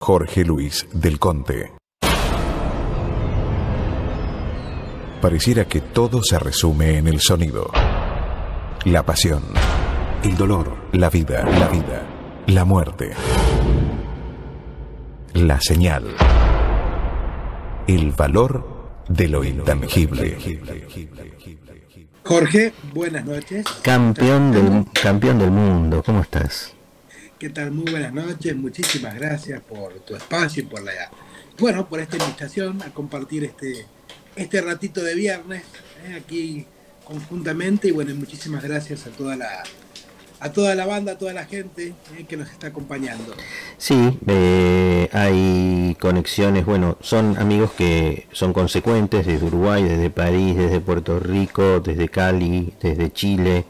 Jorge Luis del Conte. Pareciera que todo se resume en el sonido. La pasión, el dolor, la vida, la muerte. La señal. El valor de lo intangible. Jorge, buenas noches. Campeón del mundo, ¿cómo estás? ¿Qué tal? Muy buenas noches, muchísimas gracias por tu espacio y por esta invitación a compartir este ratito de viernes aquí conjuntamente. Y bueno, muchísimas gracias a toda la banda, a toda la gente que nos está acompañando. Sí, hay conexiones, bueno, son amigos que son consecuentes desde Uruguay, desde París, desde Puerto Rico, desde Cali, desde Chile,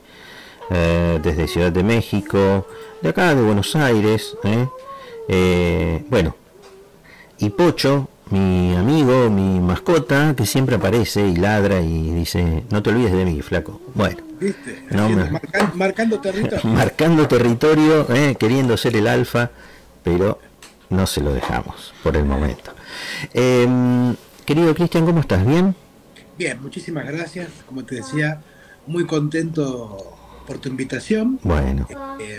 desde Ciudad de México, de acá de Buenos Aires, bueno, y Pocho, mi amigo, mi mascota, que siempre aparece y ladra y dice, no te olvides de mí, flaco. Bueno, ¿viste? No, marcando territorio. Marcando territorio, queriendo ser el alfa, pero no se lo dejamos por el momento. Querido Cristian, ¿cómo estás? ¿Bien? Bien, muchísimas gracias. Como te decía, muy contento por tu invitación. Bueno.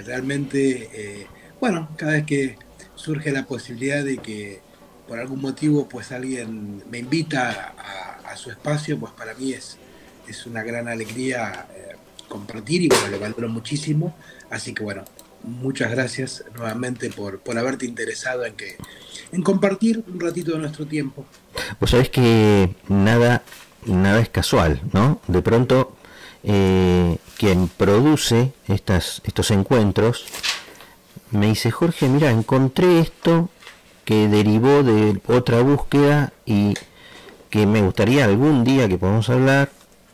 Realmente, cada vez que surge la posibilidad de que por algún motivo pues alguien me invita a su espacio, pues para mí es una gran alegría compartir y bueno, lo valoro muchísimo. Así que bueno, muchas gracias nuevamente por haberte interesado en compartir un ratito de nuestro tiempo. Vos sabés que nada es casual, ¿no? De pronto quien produce estos encuentros me dice, Jorge, mira, encontré esto que derivó de otra búsqueda y que me gustaría algún día que podamos hablar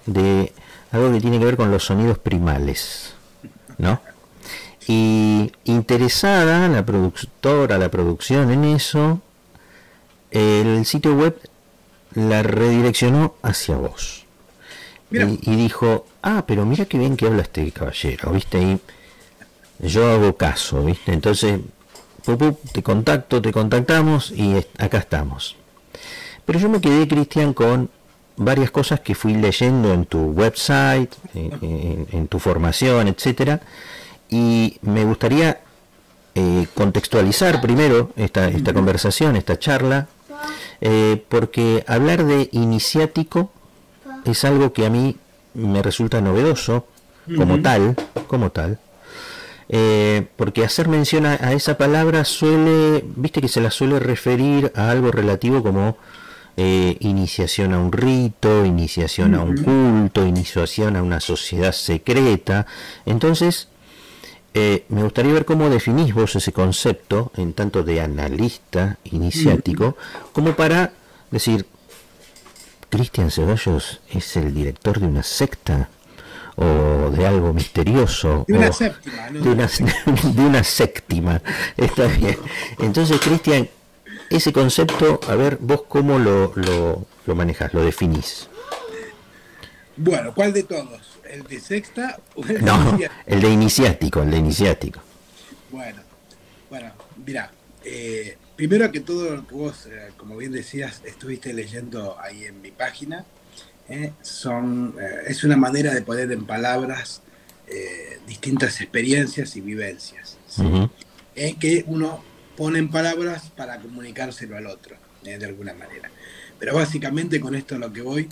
de algo que tiene que ver con los sonidos primales, ¿no? Y interesada la producción en eso, el sitio web la redireccionó hacia vos. Y dijo, pero mira qué bien que habla este caballero, ¿viste? Y yo hago caso, ¿viste? Entonces, te contactamos y acá estamos. Pero yo me quedé, Cristian, con varias cosas que fui leyendo en tu website, en tu formación, etcétera, y me gustaría contextualizar primero esta conversación, esta charla, porque hablar de iniciático es algo que a mí me resulta novedoso, como tal, porque hacer mención a esa palabra viste que se la suele referir a algo relativo como iniciación a un rito, iniciación a un culto, iniciación a una sociedad secreta. Entonces, me gustaría ver cómo definís vos ese concepto, en tanto de analista iniciático, como para decir, Cristian Ceballos es el director de una secta o de algo misterioso, de una séptima, ¿no? de una séptima. Está bien. Entonces, Cristian, ese concepto, a ver, vos cómo lo manejás, lo definís. Bueno, ¿cuál de todos? ¿El de sexta o el de iniciático? El de iniciático. Bueno, mirá, primero que todo lo que vos, como bien decías, estuviste leyendo ahí en mi página, es una manera de poner en palabras distintas experiencias y vivencias, ¿sí? Que uno pone en palabras para comunicárselo al otro, de alguna manera. Pero básicamente con esto lo que voy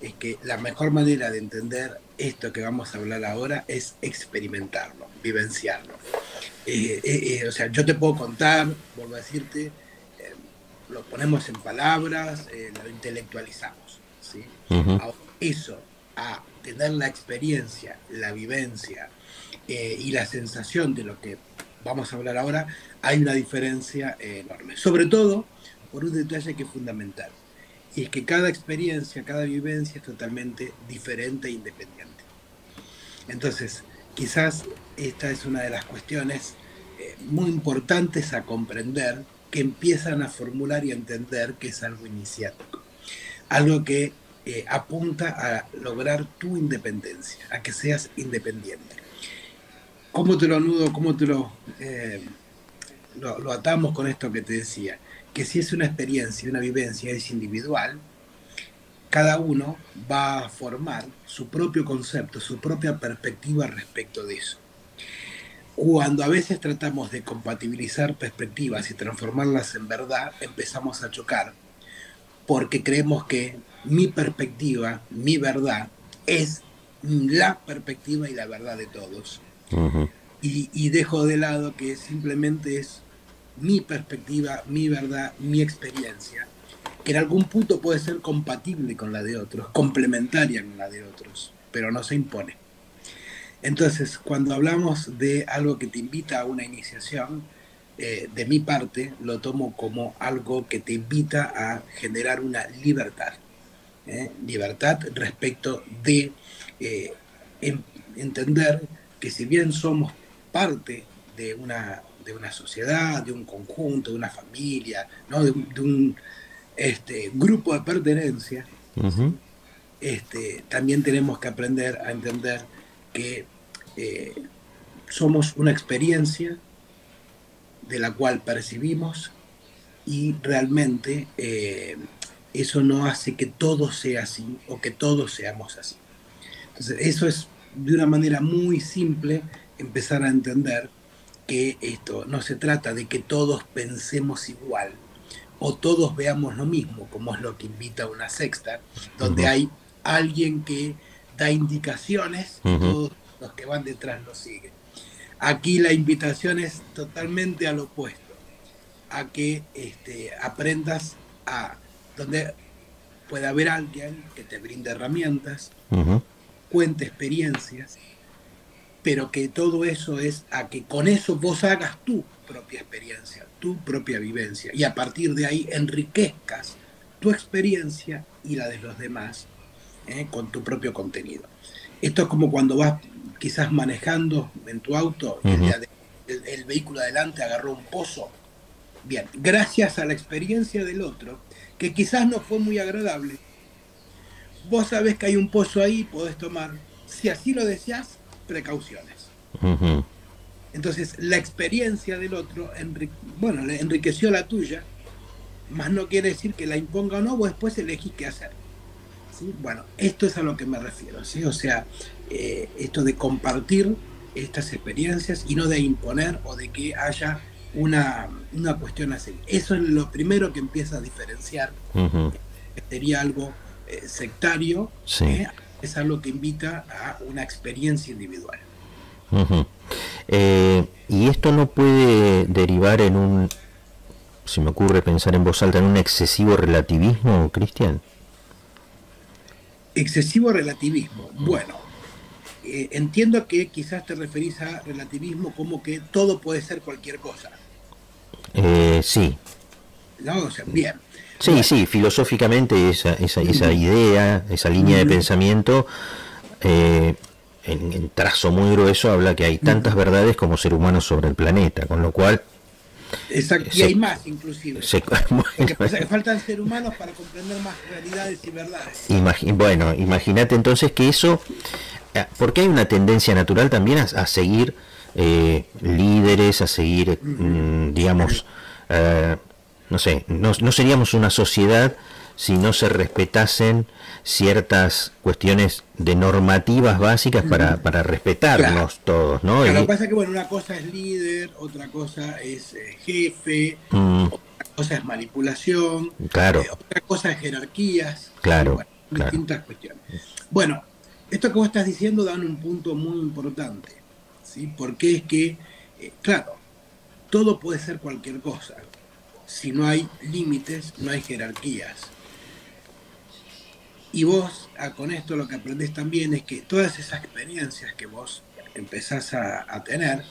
es que la mejor manera de entender esto que vamos a hablar ahora es experimentarlo, vivenciarlo. O sea, yo te puedo contar, vuelvo a decirte, lo ponemos en palabras, lo intelectualizamos, ¿sí? Ahora, eso, a tener la experiencia, la vivencia y la sensación de lo que vamos a hablar ahora, hay una diferencia enorme. Sobre todo por un detalle que es fundamental. Y es que cada experiencia, cada vivencia es totalmente diferente e independiente. Entonces, quizás esta es una de las cuestiones muy importantes a comprender, que empiezan a formular y a entender que es algo iniciático. Algo que apunta a lograr tu independencia, a que seas independiente. ¿Cómo te lo anudo? ¿Cómo te lo lo atamos con esto que te decía, que si es una experiencia, una vivencia es individual, cada uno va a formar su propio concepto, su propia perspectiva respecto de eso. Cuando a veces tratamos de compatibilizar perspectivas y transformarlas en verdad, empezamos a chocar, porque creemos que mi perspectiva, mi verdad, es la perspectiva y la verdad de todos. Ujú. Y dejo de lado que simplemente es mi perspectiva, mi verdad, mi experiencia, que en algún punto puede ser compatible con la de otros, complementaria con la de otros, pero no se impone. Entonces, cuando hablamos de algo que te invita a una iniciación, de mi parte, lo tomo como algo que te invita a generar una libertad. Libertad respecto de entender que si bien somos parte de una sociedad, de un conjunto, de una familia, ¿no? de un grupo de pertenencia, Ujú. también tenemos que aprender a entender que somos una experiencia de la cual percibimos y realmente eso no hace que todo sea así o que todos seamos así. Entonces, eso es de una manera muy simple empezar a entender que esto no se trata de que todos pensemos igual o todos veamos lo mismo, como es lo que invita a una sexta, donde Ujú. hay alguien que da indicaciones y Ujú. todos los que van detrás lo siguen. Aquí la invitación es totalmente al opuesto, a que aprendas a donde puede haber alguien que te brinde herramientas, Ujú. cuente experiencias, pero que todo eso es a que con eso vos hagas tu propia experiencia, tu propia vivencia, y a partir de ahí enriquezcas tu experiencia y la de los demás con tu propio contenido. Esto es como cuando vas quizás manejando en tu auto y Ujú. el vehículo adelante agarró un pozo. Bien, gracias a la experiencia del otro, que quizás no fue muy agradable, vos sabés que hay un pozo ahí, podés tomar, si así lo deseas, precauciones. Ujú. Entonces, la experiencia del otro, bueno, le enriqueció la tuya, más no quiere decir que la imponga o no, vos después elegís qué hacer. ¿Sí? Bueno, esto es a lo que me refiero, ¿sí? O sea, esto de compartir estas experiencias y no de imponer o de que haya una cuestión así. Eso es lo primero que empieza a diferenciar, Ujú. que sería algo sectario, Sí. es algo que invita a una experiencia individual. Ujú. Y esto no puede derivar en un, se me ocurre pensar en voz alta, en un excesivo relativismo, Cristian. Excesivo relativismo. Bueno, entiendo que quizás te referís a relativismo como que todo puede ser cualquier cosa, Sí, ¿no? O sea, bien. sí, Bueno, sí, filosóficamente esa ujú, idea, esa línea de ujú, pensamiento, eh, en trazo muy grueso, habla que hay tantas ujú. verdades como ser humanos sobre el planeta, con lo cual Exacto. Y se, hay más, inclusive. se Lo que bueno, pasa es que faltan seres humanos para comprender más realidades y verdades. bueno, imagínate entonces que eso, porque hay una tendencia natural también a seguir líderes, a seguir, Ujú. digamos, eh, no sé, no seríamos una sociedad si no se respetasen ciertas cuestiones de normativas básicas Ujú. para Claro. respetarnos todos, ¿no? Claro, lo que Y, pasa es que, bueno, una cosa es líder, otra cosa es jefe, mm, otra cosa es manipulación, claro, otra cosa es jerarquías, ¿sí? claro, Bueno, claro. distintas cuestiones. Bueno, esto que vos estás diciendo da un punto muy importante, ¿sí? Porque es que, claro, todo puede ser cualquier cosa. Si no hay límites, no hay jerarquías. Y vos, con esto lo que aprendés también es que todas esas experiencias que vos empezás a tener,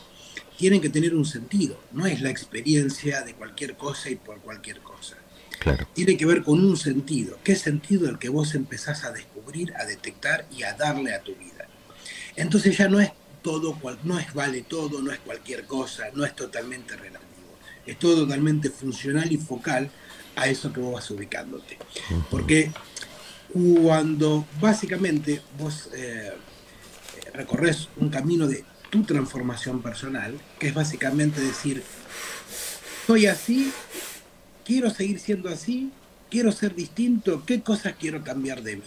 tienen que tener un sentido. No es la experiencia de cualquier cosa y por cualquier cosa. Claro. Tiene que ver con un sentido. ¿Qué sentido el que vos empezás a descubrir, a detectar y a darle a tu vida? Entonces ya no es todo, no es vale todo, no es cualquier cosa, no es totalmente relativo. Es todo totalmente funcional y focal a eso que vos vas ubicándote. Ujú. Porque cuando básicamente vos recorres un camino de tu transformación personal, que es básicamente decir, soy así, quiero seguir siendo así, quiero ser distinto, qué cosas quiero cambiar de mí.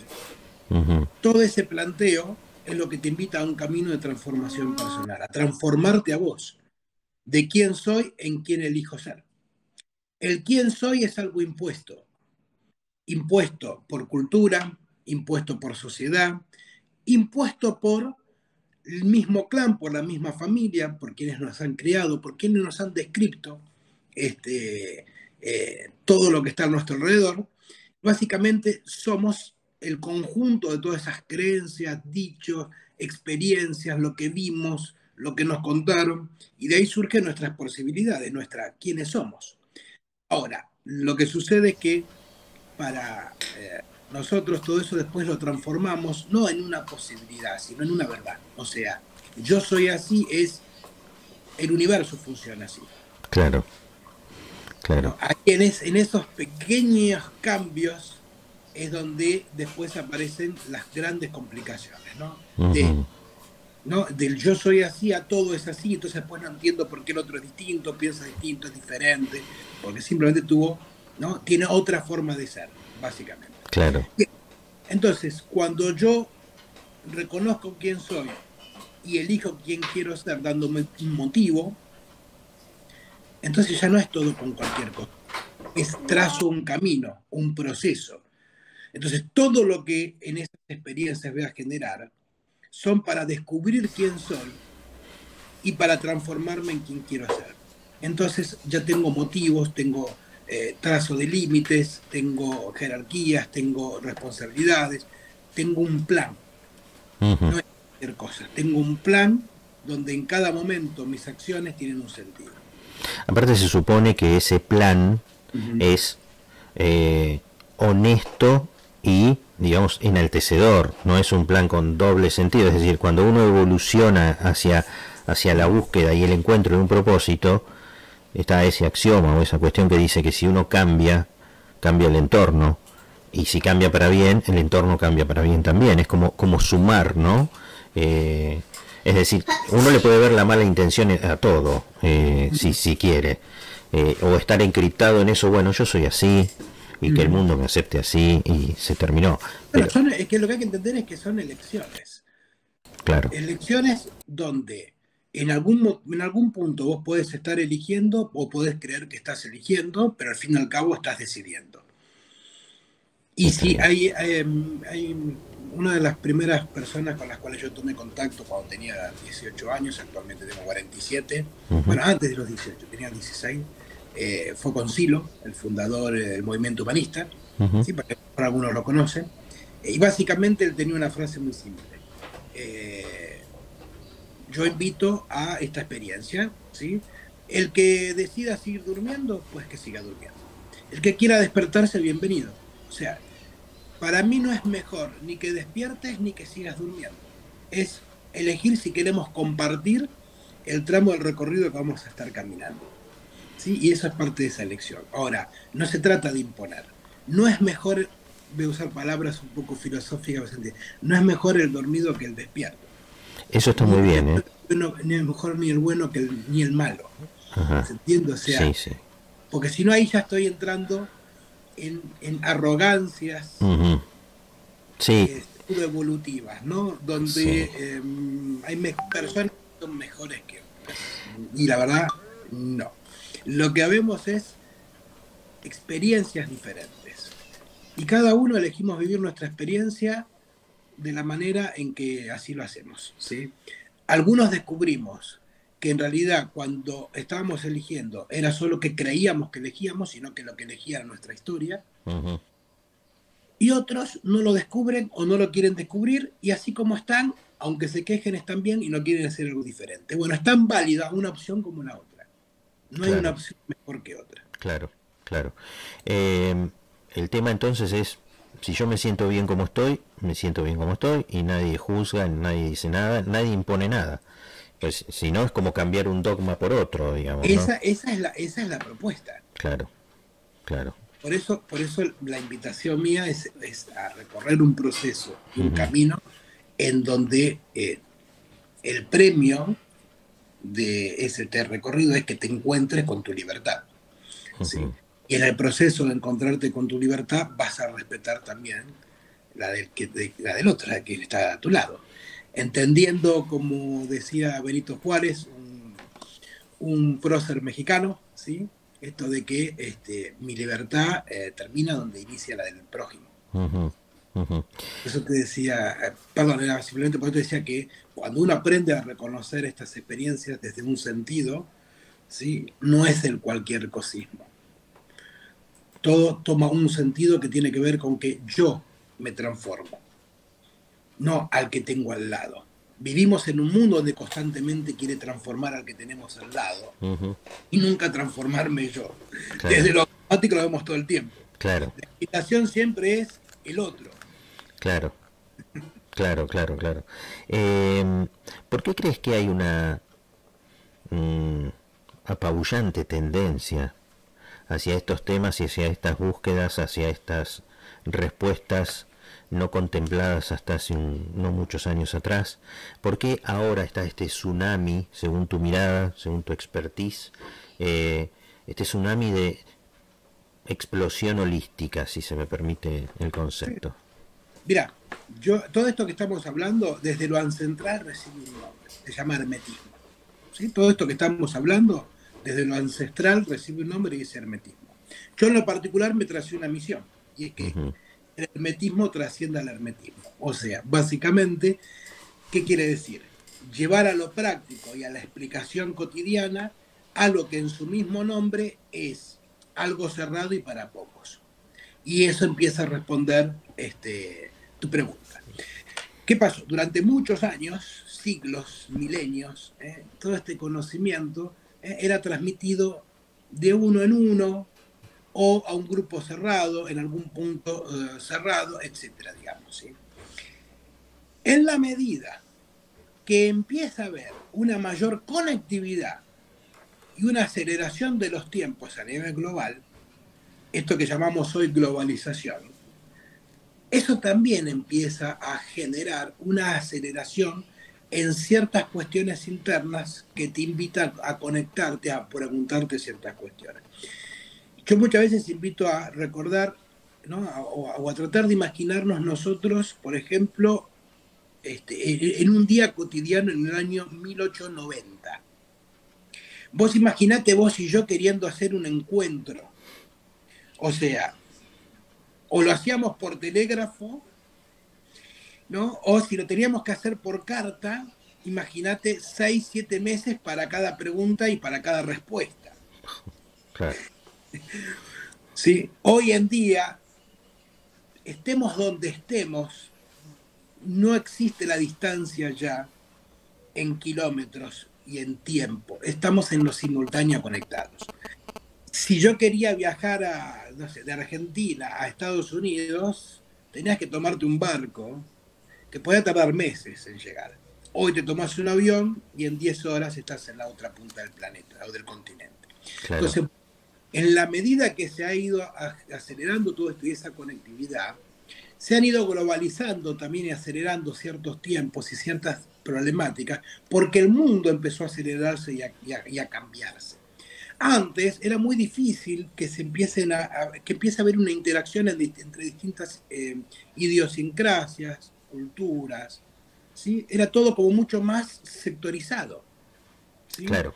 Todo ese planteo es lo que te invita a un camino de transformación personal, a transformarte a vos, de quién soy en quién elijo ser. El quién soy es algo impuesto, impuesto por cultura, impuesto por sociedad, impuesto por el mismo clan, por la misma familia, por quienes nos han criado, por quienes nos han descrito todo lo que está a nuestro alrededor. Básicamente somos el conjunto de todas esas creencias, dichos, experiencias, lo que vimos, lo que nos contaron, y de ahí surgen nuestras posibilidades, quiénes somos. Ahora, lo que sucede es que para nosotros todo eso después lo transformamos no en una posibilidad, sino en una verdad. O sea, yo soy así, el universo funciona así. Claro, claro. Ahí en esos pequeños cambios es donde después aparecen las grandes complicaciones, ¿no? Del yo soy así a todo es así, entonces después no entiendo por qué el otro es distinto, piensa distinto, es diferente, porque simplemente tiene otra forma de ser, básicamente. Claro. Entonces, cuando yo reconozco quién soy y elijo quién quiero ser, dándome un motivo, entonces ya no es todo con cualquier cosa, es trazo un camino, un proceso. Entonces, todo lo que en esas experiencias voy a generar son para descubrir quién soy y para transformarme en quien quiero ser. Entonces ya tengo motivos, tengo trazo de límites, tengo jerarquías, tengo responsabilidades, tengo un plan. No es cualquier cosa, tengo un plan donde en cada momento mis acciones tienen un sentido. Aparte se supone que ese plan es honesto y, digamos, enaltecedor, no es un plan con doble sentido. Es decir, cuando uno evoluciona hacia la búsqueda y el encuentro de un propósito, está ese axioma o esa cuestión que dice que si uno cambia el entorno, y si cambia para bien, el entorno cambia para bien también. Es como sumar, ¿no? Es decir, uno le puede ver la mala intención a todo, si quiere, o estar encriptado en eso, bueno, yo soy así, y que el mundo me acepte así, y se terminó. Pero es que lo que hay que entender es que son elecciones. Claro. Elecciones donde en algún punto vos podés estar eligiendo o podés creer que estás eligiendo, pero al fin y al cabo estás decidiendo. Y si hay una de las primeras personas con las cuales yo tomé contacto cuando tenía 18 años, actualmente tengo 47, bueno, antes de los 18, tenía 16, fue con Silo, el fundador del movimiento humanista, ¿sí? Por algunos lo conocen, y básicamente él tenía una frase muy simple. Yo invito a esta experiencia, ¿sí? El que decida seguir durmiendo, pues que siga durmiendo. El que quiera despertarse, bienvenido. O sea, para mí no es mejor ni que despiertes ni que sigas durmiendo. Es elegir si queremos compartir el tramo del recorrido que vamos a estar caminando, ¿sí? Y eso es parte de esa elección. Ahora, no se trata de imponer. No es mejor, voy a usar palabras un poco filosóficas, no es mejor el dormido que el despierto. Eso está muy bien, ¿eh? No es mejor ni el bueno ni el malo. ¿Se entiende? O sea, sí. Porque si no, ahí ya estoy entrando en arrogancias evolutivas, ¿no? Donde hay personas que son mejores que otras. Y la verdad, no. Lo que vemos es experiencias diferentes. Y cada uno elegimos vivir nuestra experiencia de la manera en que así lo hacemos, ¿sí? Algunos descubrimos que en realidad cuando estábamos eligiendo era solo que creíamos que elegíamos, sino que lo que elegía era nuestra historia. Y otros no lo descubren o no lo quieren descubrir, y así como están, aunque se quejen, están bien y no quieren hacer algo diferente. Bueno, es tan válida una opción como la otra. No hay una opción mejor que otra. Claro. El tema entonces es, si yo me siento bien como estoy, me siento bien como estoy, y nadie juzga, nadie dice nada, nadie impone nada. Pues si no, es como cambiar un dogma por otro, digamos, ¿no? Esa es la propuesta. Claro. Por eso la invitación mía es a recorrer un proceso, un camino en donde el premio de ese recorrido es que te encuentres con tu libertad. ¿sí? Ujú. Y en el proceso de encontrarte con tu libertad vas a respetar también la del otro, la que está a tu lado. Entendiendo, como decía Benito Juárez, un prócer mexicano, ¿sí? Esto de que mi libertad termina donde inicia la del prójimo. Ujú. Ujú. Eso te decía, perdón, era simplemente por eso te decía que cuando uno aprende a reconocer estas experiencias desde un sentido, ¿sí? No es el cualquier cosismo. Todo toma un sentido que tiene que ver con que yo me transformo, no al que tengo al lado. Vivimos en un mundo donde constantemente quiere transformar al que tenemos al lado Ujú. y nunca transformarme yo. Claro, Desde lo automático lo vemos todo el tiempo. claro, La invitación siempre es el otro. claro, claro, claro, claro. ¿Por qué crees que hay una mm, apabullante tendencia hacia estos temas y hacia estas búsquedas, hacia estas respuestas no contempladas hasta hace no muchos años atrás? ¿Por qué ahora está este tsunami, según tu mirada, según tu expertise, este tsunami de explosión holística, si se me permite el concepto? Mira, todo esto que estamos hablando, desde lo ancestral recibe un nombre, se llama hermetismo. ¿Sí? Todo esto que estamos hablando, desde lo ancestral recibe un nombre y es hermetismo. Yo en lo particular me tracé una misión, y es que Ujú. el hermetismo trascienda al hermetismo. O sea, básicamente, ¿qué quiere decir? Llevar a lo práctico y a la explicación cotidiana algo que en su mismo nombre es algo cerrado y para pocos. Y eso empieza a responder tu pregunta. ¿Qué pasó? Durante muchos años, siglos, milenios, todo este conocimiento era transmitido de uno en uno o a un grupo cerrado, en algún punto cerrado, etcétera, digamos. ¿Sí? En la medida que empieza a haber una mayor conectividad y una aceleración de los tiempos a nivel global, esto que llamamos hoy globalización, eso también empieza a generar una aceleración en ciertas cuestiones internas que te invitan a conectarte, a preguntarte ciertas cuestiones. Yo muchas veces invito a recordar, ¿no? o a tratar de imaginarnos nosotros, por ejemplo, en un día cotidiano en el año 1890. Vos imaginate vos y yo queriendo hacer un encuentro. O sea, o lo hacíamos por telégrafo, ¿no? O si lo teníamos que hacer por carta, imagínate 6, 7 meses para cada pregunta y para cada respuesta. Claro. ¿Sí? Hoy en día, estemos donde estemos, no existe la distancia ya en kilómetros y en tiempo. Estamos en lo simultáneo conectados. Si yo quería viajar no sé, de Argentina a Estados Unidos, tenías que tomarte un barco que podía tardar meses en llegar. Hoy te tomas un avión y en 10 horas estás en la otra punta del planeta o del continente. Claro. Entonces, en la medida que se ha ido acelerando todo esto y esa conectividad, se han ido globalizando también y acelerando ciertos tiempos y ciertas problemáticas, porque el mundo empezó a acelerarse y a cambiarse. Antes era muy difícil que se que empiece a haber una interacción entre distintas idiosincrasias, culturas, ¿sí? Era todo como mucho más sectorizado, ¿sí? Claro.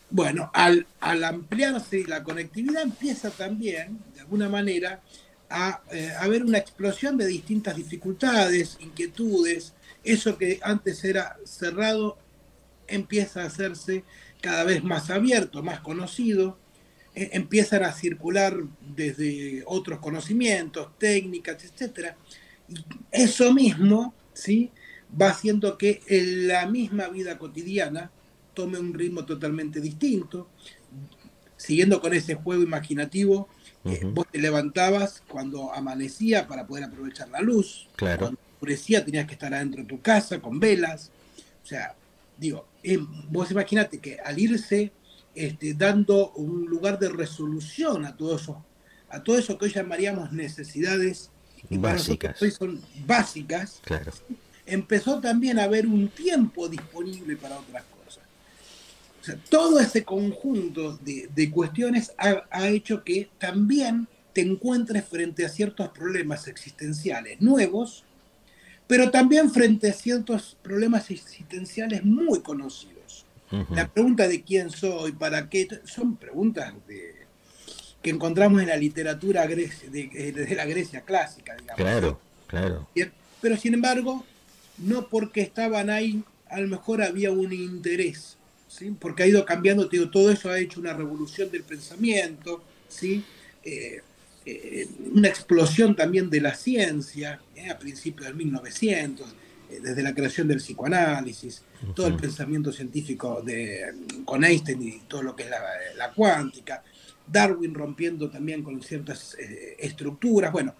Bueno, al ampliarse la conectividad empieza también, de alguna manera, a haber una explosión de distintas dificultades, inquietudes. Eso que antes era cerrado empieza a hacerse cada vez más abierto, más conocido. Empiezan a circular desde otros conocimientos, técnicas, etc. Y eso mismo, ¿sí?, va haciendo que la misma vida cotidiana tome un ritmo totalmente distinto. Siguiendo con ese juego imaginativo, vos te levantabas cuando amanecía para poder aprovechar la luz. Claro. Cuando oscurecía tenías que estar adentro de tu casa con velas. O sea, digo, vos imaginate que al irse dando un lugar de resolución a todo eso que hoy llamaríamos necesidades y básicas. para nosotros hoy son básicas, claro, empezó también a haber un tiempo disponible para otras cosas. O sea, todo ese conjunto de cuestiones ha hecho que también te encuentres frente a ciertos problemas existenciales nuevos, pero también frente a ciertos problemas existenciales muy conocidos. La pregunta de quién soy, para qué, son preguntas que encontramos en la literatura de la Grecia clásica, digamos. Claro, claro. Pero sin embargo, no porque estaban ahí, a lo mejor había un interés, ¿sí? Porque ha ido cambiando, digo, todo eso ha hecho una revolución del pensamiento, ¿sí? Una explosión también de la ciencia, a principios del 1900, desde la creación del psicoanálisis, todo el pensamiento científico con Einstein y todo lo que es la cuántica, Darwin rompiendo también con ciertas estructuras, bueno,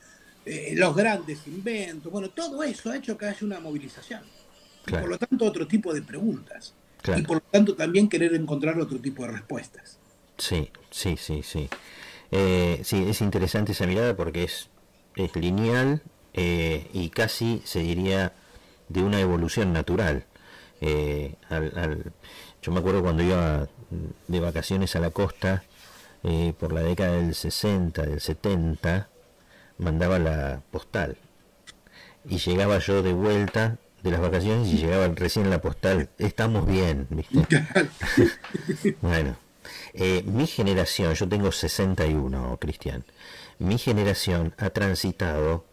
los grandes inventos, bueno, todo eso ha hecho que haya una movilización. Claro. Y por lo tanto otro tipo de preguntas. Claro. Y por lo tanto también querer encontrar otro tipo de respuestas. Sí, sí, sí, sí. Sí, es interesante esa mirada porque es lineal y casi se diría de una evolución natural. Yo me acuerdo cuando iba de vacaciones a la costa por la década del 60, del 70, mandaba la postal y llegaba yo de vuelta de las vacaciones y llegaba recién la postal. Estamos bien, ¿viste? Bueno, mi generación, yo tengo 61, Cristian, mi generación ha transitado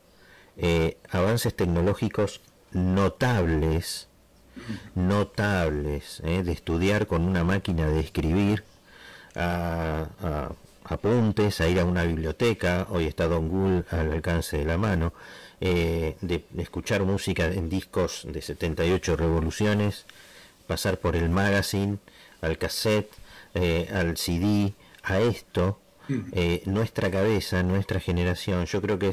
avances tecnológicos notables, de estudiar con una máquina de escribir a apuntes, a ir a una biblioteca, hoy está Don Google al alcance de la mano, de escuchar música en discos de 78 revoluciones, pasar por el magazine, al cassette, al CD, a esto. Nuestra cabeza, nuestra generación, yo creo que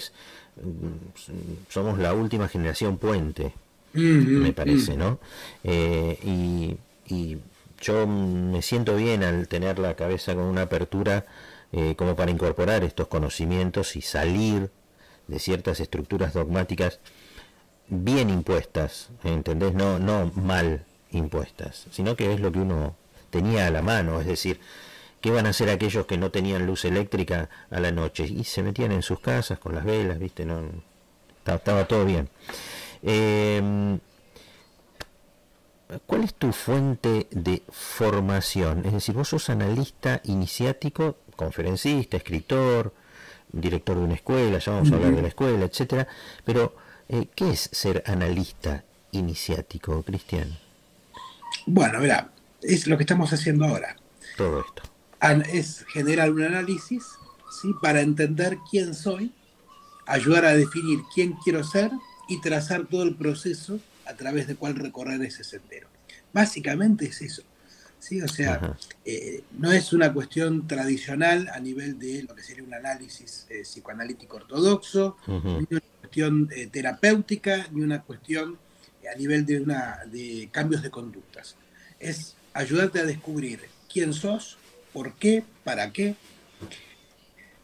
somos la última generación puente, me parece, ¿no? Y yo me siento bien al tener la cabeza con una apertura como para incorporar estos conocimientos y salir de ciertas estructuras dogmáticas bien impuestas, ¿entendés? No mal impuestas, sino que es lo que uno tenía a la mano, es decir, ¿qué van a hacer aquellos que no tenían luz eléctrica a la noche? Y se metían en sus casas con las velas, ¿viste? No, estaba todo bien. ¿Cuál es tu fuente de formación? Es decir, vos sos analista iniciático, conferencista, escritor, director de una escuela, ya vamos a hablar de la escuela, etcétera. Pero, ¿qué es ser analista iniciático, Cristian? Bueno, mira, es lo que estamos haciendo ahora. Todo esto. Es generar un análisis, ¿sí? Para entender quién soy, ayudar a definir quién quiero ser y trazar todo el proceso a través de cuál recorrer ese sendero. Básicamente es eso, ¿sí? O sea, no es una cuestión tradicional a nivel de lo que sería un análisis psicoanalítico ortodoxo, ni una cuestión terapéutica, ni una cuestión a nivel de cambios de conductas. Es ayudarte a descubrir quién sos, por qué, para qué,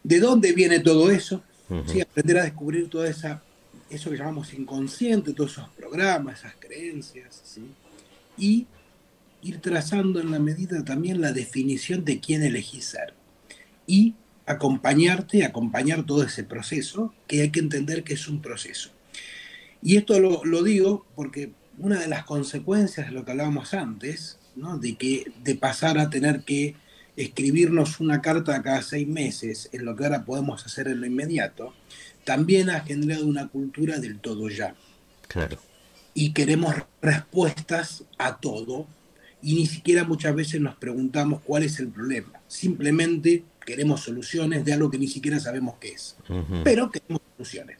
de dónde viene todo eso, ¿sí? Aprender a descubrir toda eso que llamamos inconsciente, todos esos programas, esas creencias, ¿sí? Y ir trazando en la medida también la definición de quién elegís ser. Y acompañar todo ese proceso, que hay que entender que es un proceso. Y esto lo digo porque una de las consecuencias de lo que hablábamos antes, ¿no? de pasar a tener que escribirnos una carta cada 6 meses, en lo que ahora podemos hacer en lo inmediato, también ha generado una cultura del todo ya. Claro. Y queremos respuestas a todo, y ni siquiera muchas veces nos preguntamos cuál es el problema. Simplemente queremos soluciones de algo que ni siquiera sabemos qué es. Pero queremos soluciones.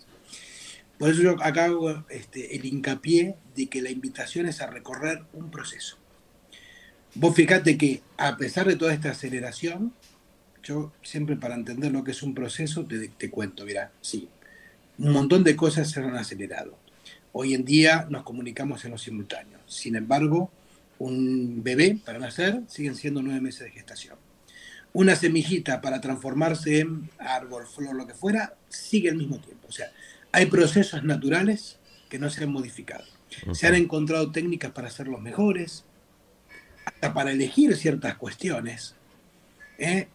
Por eso yo acá hago el hincapié de que la invitación es a recorrer un proceso. Vos fíjate que a pesar de toda esta aceleración, yo siempre para entender lo que es un proceso te cuento, mira, sí, un montón de cosas se han acelerado. Hoy en día nos comunicamos en lo simultáneo. Sin embargo, un bebé para nacer siguen siendo 9 meses de gestación. Una semillita para transformarse en árbol, flor, lo que fuera, sigue al mismo tiempo. O sea, hay procesos naturales que no se han modificado. Se han encontrado técnicas para hacerlos mejores, hasta para elegir ciertas cuestiones,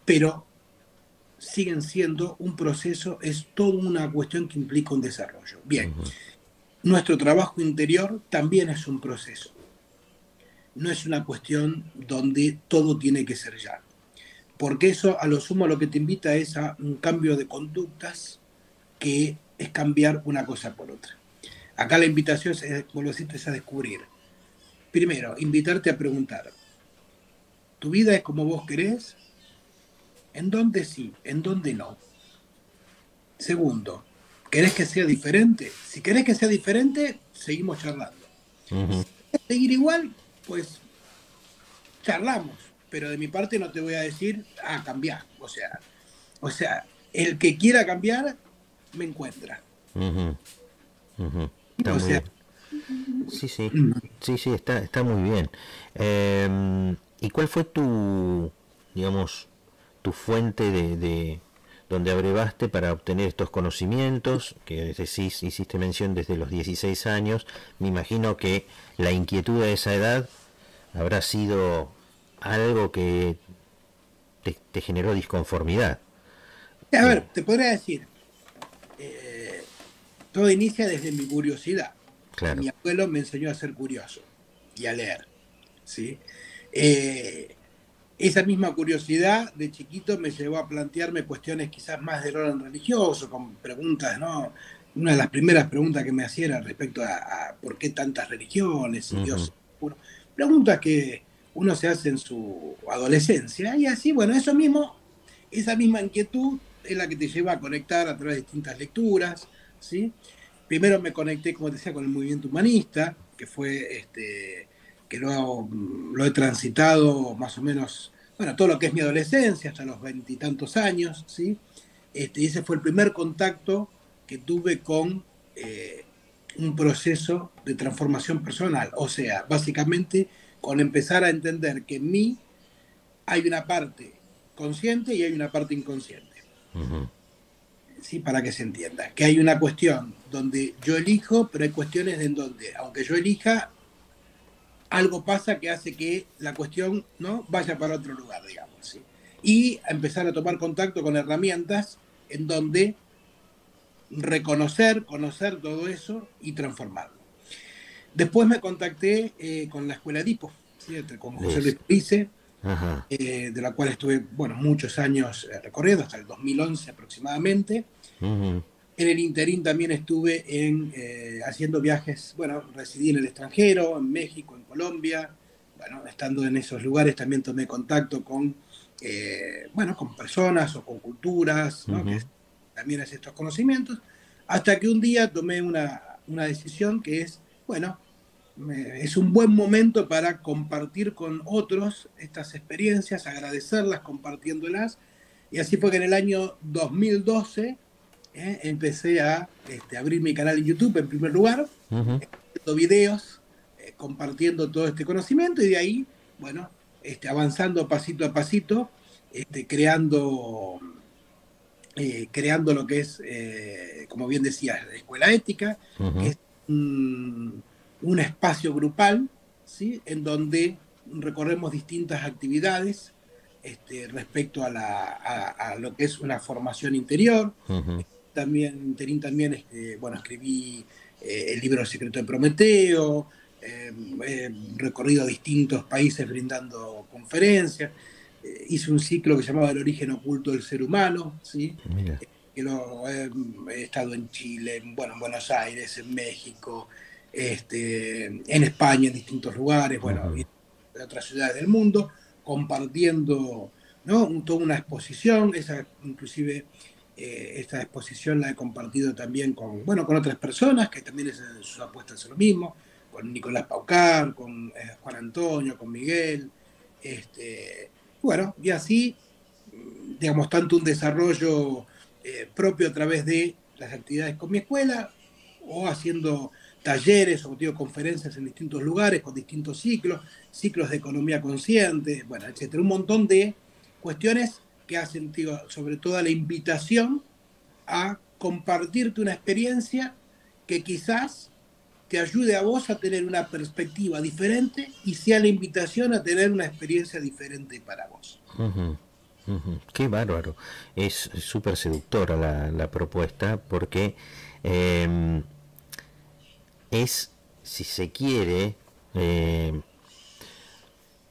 pero siguen siendo un proceso, es toda una cuestión que implica un desarrollo. Bien, nuestro trabajo interior también es un proceso. No es una cuestión donde todo tiene que ser ya. Porque eso, a lo sumo, lo que te invita es a un cambio de conductas, que es cambiar una cosa por otra. Acá la invitación, como lo decís, es a descubrir. Primero, invitarte a preguntar, ¿tu vida es como vos querés? ¿En dónde sí? ¿En dónde no? Segundo, ¿querés que sea diferente? Si querés que sea diferente, seguimos charlando. Si querés seguir igual, pues charlamos. Pero de mi parte no te voy a decir, cambiar. O sea, el que quiera cambiar, me encuentra. Está O muy sea, bien. Sí, sí. Sí, sí, está muy bien. ¿Y cuál fue tu, digamos, tu fuente de donde abrevaste para obtener estos conocimientos? Que decís, hiciste mención desde los 16 años. Me imagino que la inquietud a esa edad habrá sido algo que te generó disconformidad. a ver, te podría decir, todo inicia desde mi curiosidad. Claro. Mi abuelo me enseñó a ser curioso y a leer, ¿sí? Eh, Esa misma curiosidad de chiquito me llevó a plantearme cuestiones quizás más del orden religioso, con preguntas, ¿no? Una de las primeras preguntas que me hacía era respecto a por qué tantas religiones y Dios. Bueno, preguntas que uno se hace en su adolescencia. Y así, bueno, eso mismo, esa misma inquietud es la que te lleva a conectar a través de distintas lecturas, ¿sí? Primero me conecté, como te decía, con el movimiento humanista, que fue que lo he transitado más o menos, bueno, todo lo que es mi adolescencia, hasta los veintitantos años, ¿sí? Y ese fue el primer contacto que tuve con un proceso de transformación personal. O sea, básicamente con empezar a entender que en mí hay una parte consciente y hay una parte inconsciente. ¿Sí? Para que se entienda. Que hay una cuestión donde yo elijo, pero hay cuestiones en donde, aunque yo elija, algo pasa que hace que la cuestión, ¿no?, vaya para otro lugar, digamos. ¿Sí? Y a empezar a tomar contacto con herramientas en donde reconocer, conocer todo eso y transformarlo. Después me contacté con la escuela Edipo, ¿sí?, con José Luis Price, de la cual estuve, bueno, muchos años recorriendo, hasta el 2011 aproximadamente. En el interín también estuve haciendo viajes, bueno, residí en el extranjero, en México, en Colombia. Bueno, estando en esos lugares también tomé contacto con, bueno, con personas o con culturas, ¿no?, que también es estos conocimientos, hasta que un día tomé una decisión que es, bueno, es un buen momento para compartir con otros estas experiencias, agradecerlas, compartiéndolas. Y así fue que en el año 2012 empecé a abrir mi canal en YouTube en primer lugar, haciendo videos, compartiendo todo este conocimiento, y de ahí, bueno, avanzando pasito a pasito, creando lo que es, como bien decía, la escuela ética, que es un espacio grupal, ¿sí?, en donde recorremos distintas actividades respecto a lo que es una formación interior. También, bueno, escribí el libro El secreto de Prometeo, he recorrido distintos países brindando conferencias, hice un ciclo que se llamaba El origen oculto del ser humano, ¿sí? Que he estado en Chile, en Buenos Aires, en México, en España, en distintos lugares, bueno, y en otras ciudades del mundo, compartiendo, ¿no?, toda una exposición. Inclusive esta exposición la he compartido también con otras personas que también sus apuestas a lo mismo, con Nicolás Paucar, con Juan Antonio, con Miguel, bueno, y así, digamos, tanto un desarrollo propio a través de las actividades con mi escuela, o haciendo talleres o conferencias en distintos lugares con distintos ciclos de economía consciente, bueno, etcétera. Un montón de cuestiones que hacen, sobre todo, la invitación a compartirte una experiencia que quizás te ayude a vos a tener una perspectiva diferente y sea la invitación a tener una experiencia diferente para vos. Ujú, ujú. Qué bárbaro. Es súper seductora la propuesta porque eh, es, si se quiere,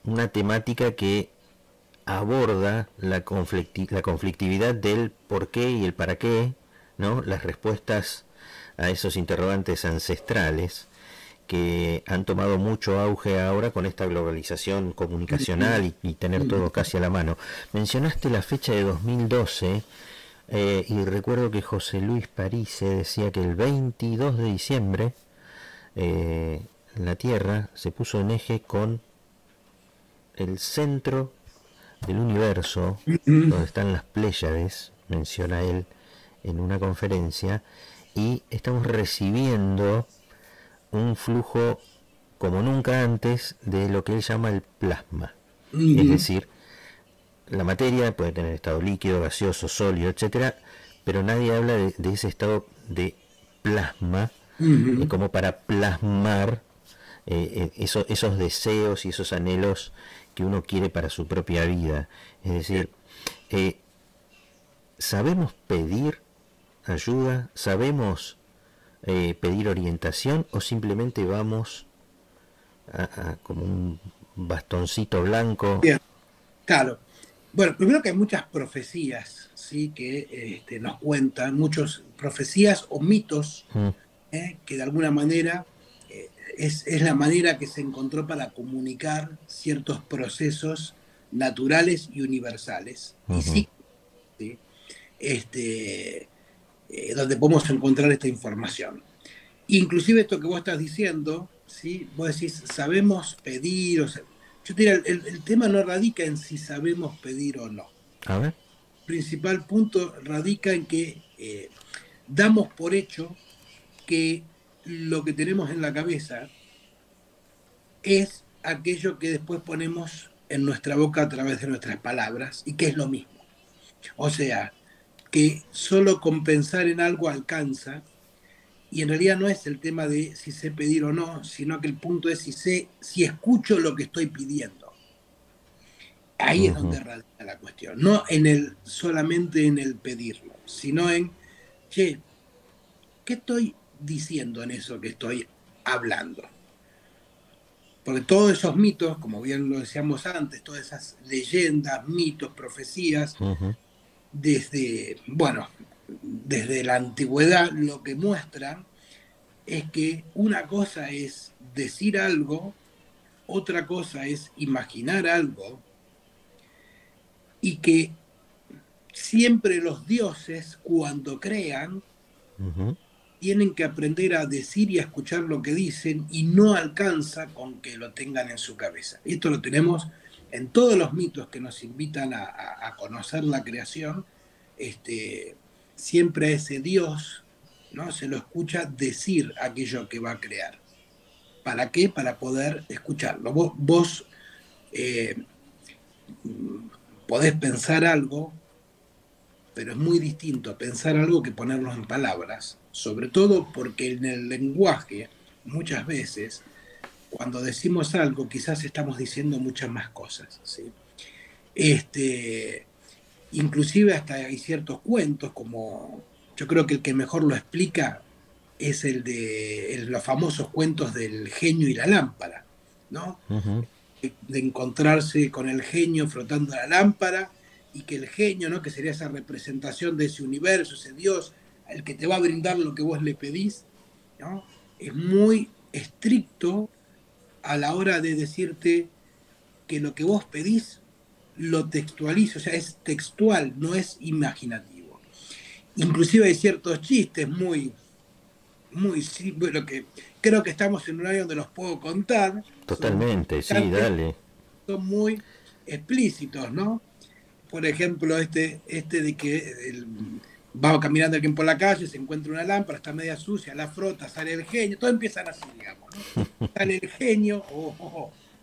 una temática que aborda la conflictividad del por qué y el para qué, ¿no? Las respuestas a esos interrogantes ancestrales que han tomado mucho auge ahora con esta globalización comunicacional y tener todo casi a la mano. Mencionaste la fecha de 2012 y recuerdo que José Luis Parise decía que el 22 de diciembre la Tierra se puso en eje con el centro del universo, donde están las Pléyades, menciona él en una conferencia, y estamos recibiendo un flujo como nunca antes de lo que él llama el plasma. Es decir, la materia puede tener estado líquido, gaseoso, sólido, etcétera, pero nadie habla de ese estado de plasma como para plasmar esos deseos y esos anhelos que uno quiere para su propia vida. Es decir, ¿sabemos pedir ayuda? ¿Sabemos pedir orientación? ¿O simplemente vamos como un bastoncito blanco? Bien, claro. Bueno, primero que hay muchas profecías, ¿sí? Que nos cuentan, muchas profecías o mitos que de alguna manera es la manera que se encontró para comunicar ciertos procesos naturales y universales. Y sí, ¿sí? Donde podemos encontrar esta información. Inclusive esto que vos estás diciendo, ¿sí? Vos decís, sabemos pedir, yo te diría, el tema no radica en si sabemos pedir o no. A ver. El principal punto radica en que damos por hecho que lo que tenemos en la cabeza es aquello que después ponemos en nuestra boca a través de nuestras palabras y que es lo mismo. O sea, que solo con pensar en algo alcanza, y en realidad no es el tema de si sé pedir o no, sino que el punto es si escucho lo que estoy pidiendo. Ahí es donde radica la cuestión, no solamente en el pedirlo, sino en, che, ¿qué estoy diciendo en eso que estoy hablando? Porque todos esos mitos, como bien lo decíamos antes, todas esas leyendas, mitos, profecías, desde la antigüedad lo que muestran es que una cosa es decir algo, otra cosa es imaginar algo, y que siempre los dioses, cuando crean, tienen que aprender a decir y a escuchar lo que dicen, y no alcanza con que lo tengan en su cabeza. Y esto lo tenemos en todos los mitos que nos invitan a conocer la creación. Siempre a ese Dios, ¿no? Se lo escucha decir aquello que va a crear. ¿Para qué? Para poder escucharlo. Vos podés pensar algo, pero es muy distinto pensar algo que ponerlo en palabras, sobre todo porque en el lenguaje, muchas veces, cuando decimos algo, quizás estamos diciendo muchas más cosas, ¿sí? Inclusive hasta hay ciertos cuentos, como yo creo que el que mejor lo explica es el de los famosos cuentos del genio y la lámpara, ¿no? De encontrarse con el genio frotando la lámpara, y que el genio, ¿no? Que sería esa representación de ese universo, ese Dios, el que te va a brindar lo que vos le pedís, ¿no? Es muy estricto a la hora de decirte que lo que vos pedís lo textualiza, o sea, es textual, no es imaginativo. Inclusive hay ciertos chistes muy bueno, que creo que estamos en un área donde los puedo contar. Totalmente, sí, dale. Son muy explícitos, ¿no? Por ejemplo, este de que va caminando alguien por la calle, se encuentra una lámpara, está media sucia, la frota, sale el genio, todo empiezan así, digamos, ¿no? Sale el genio,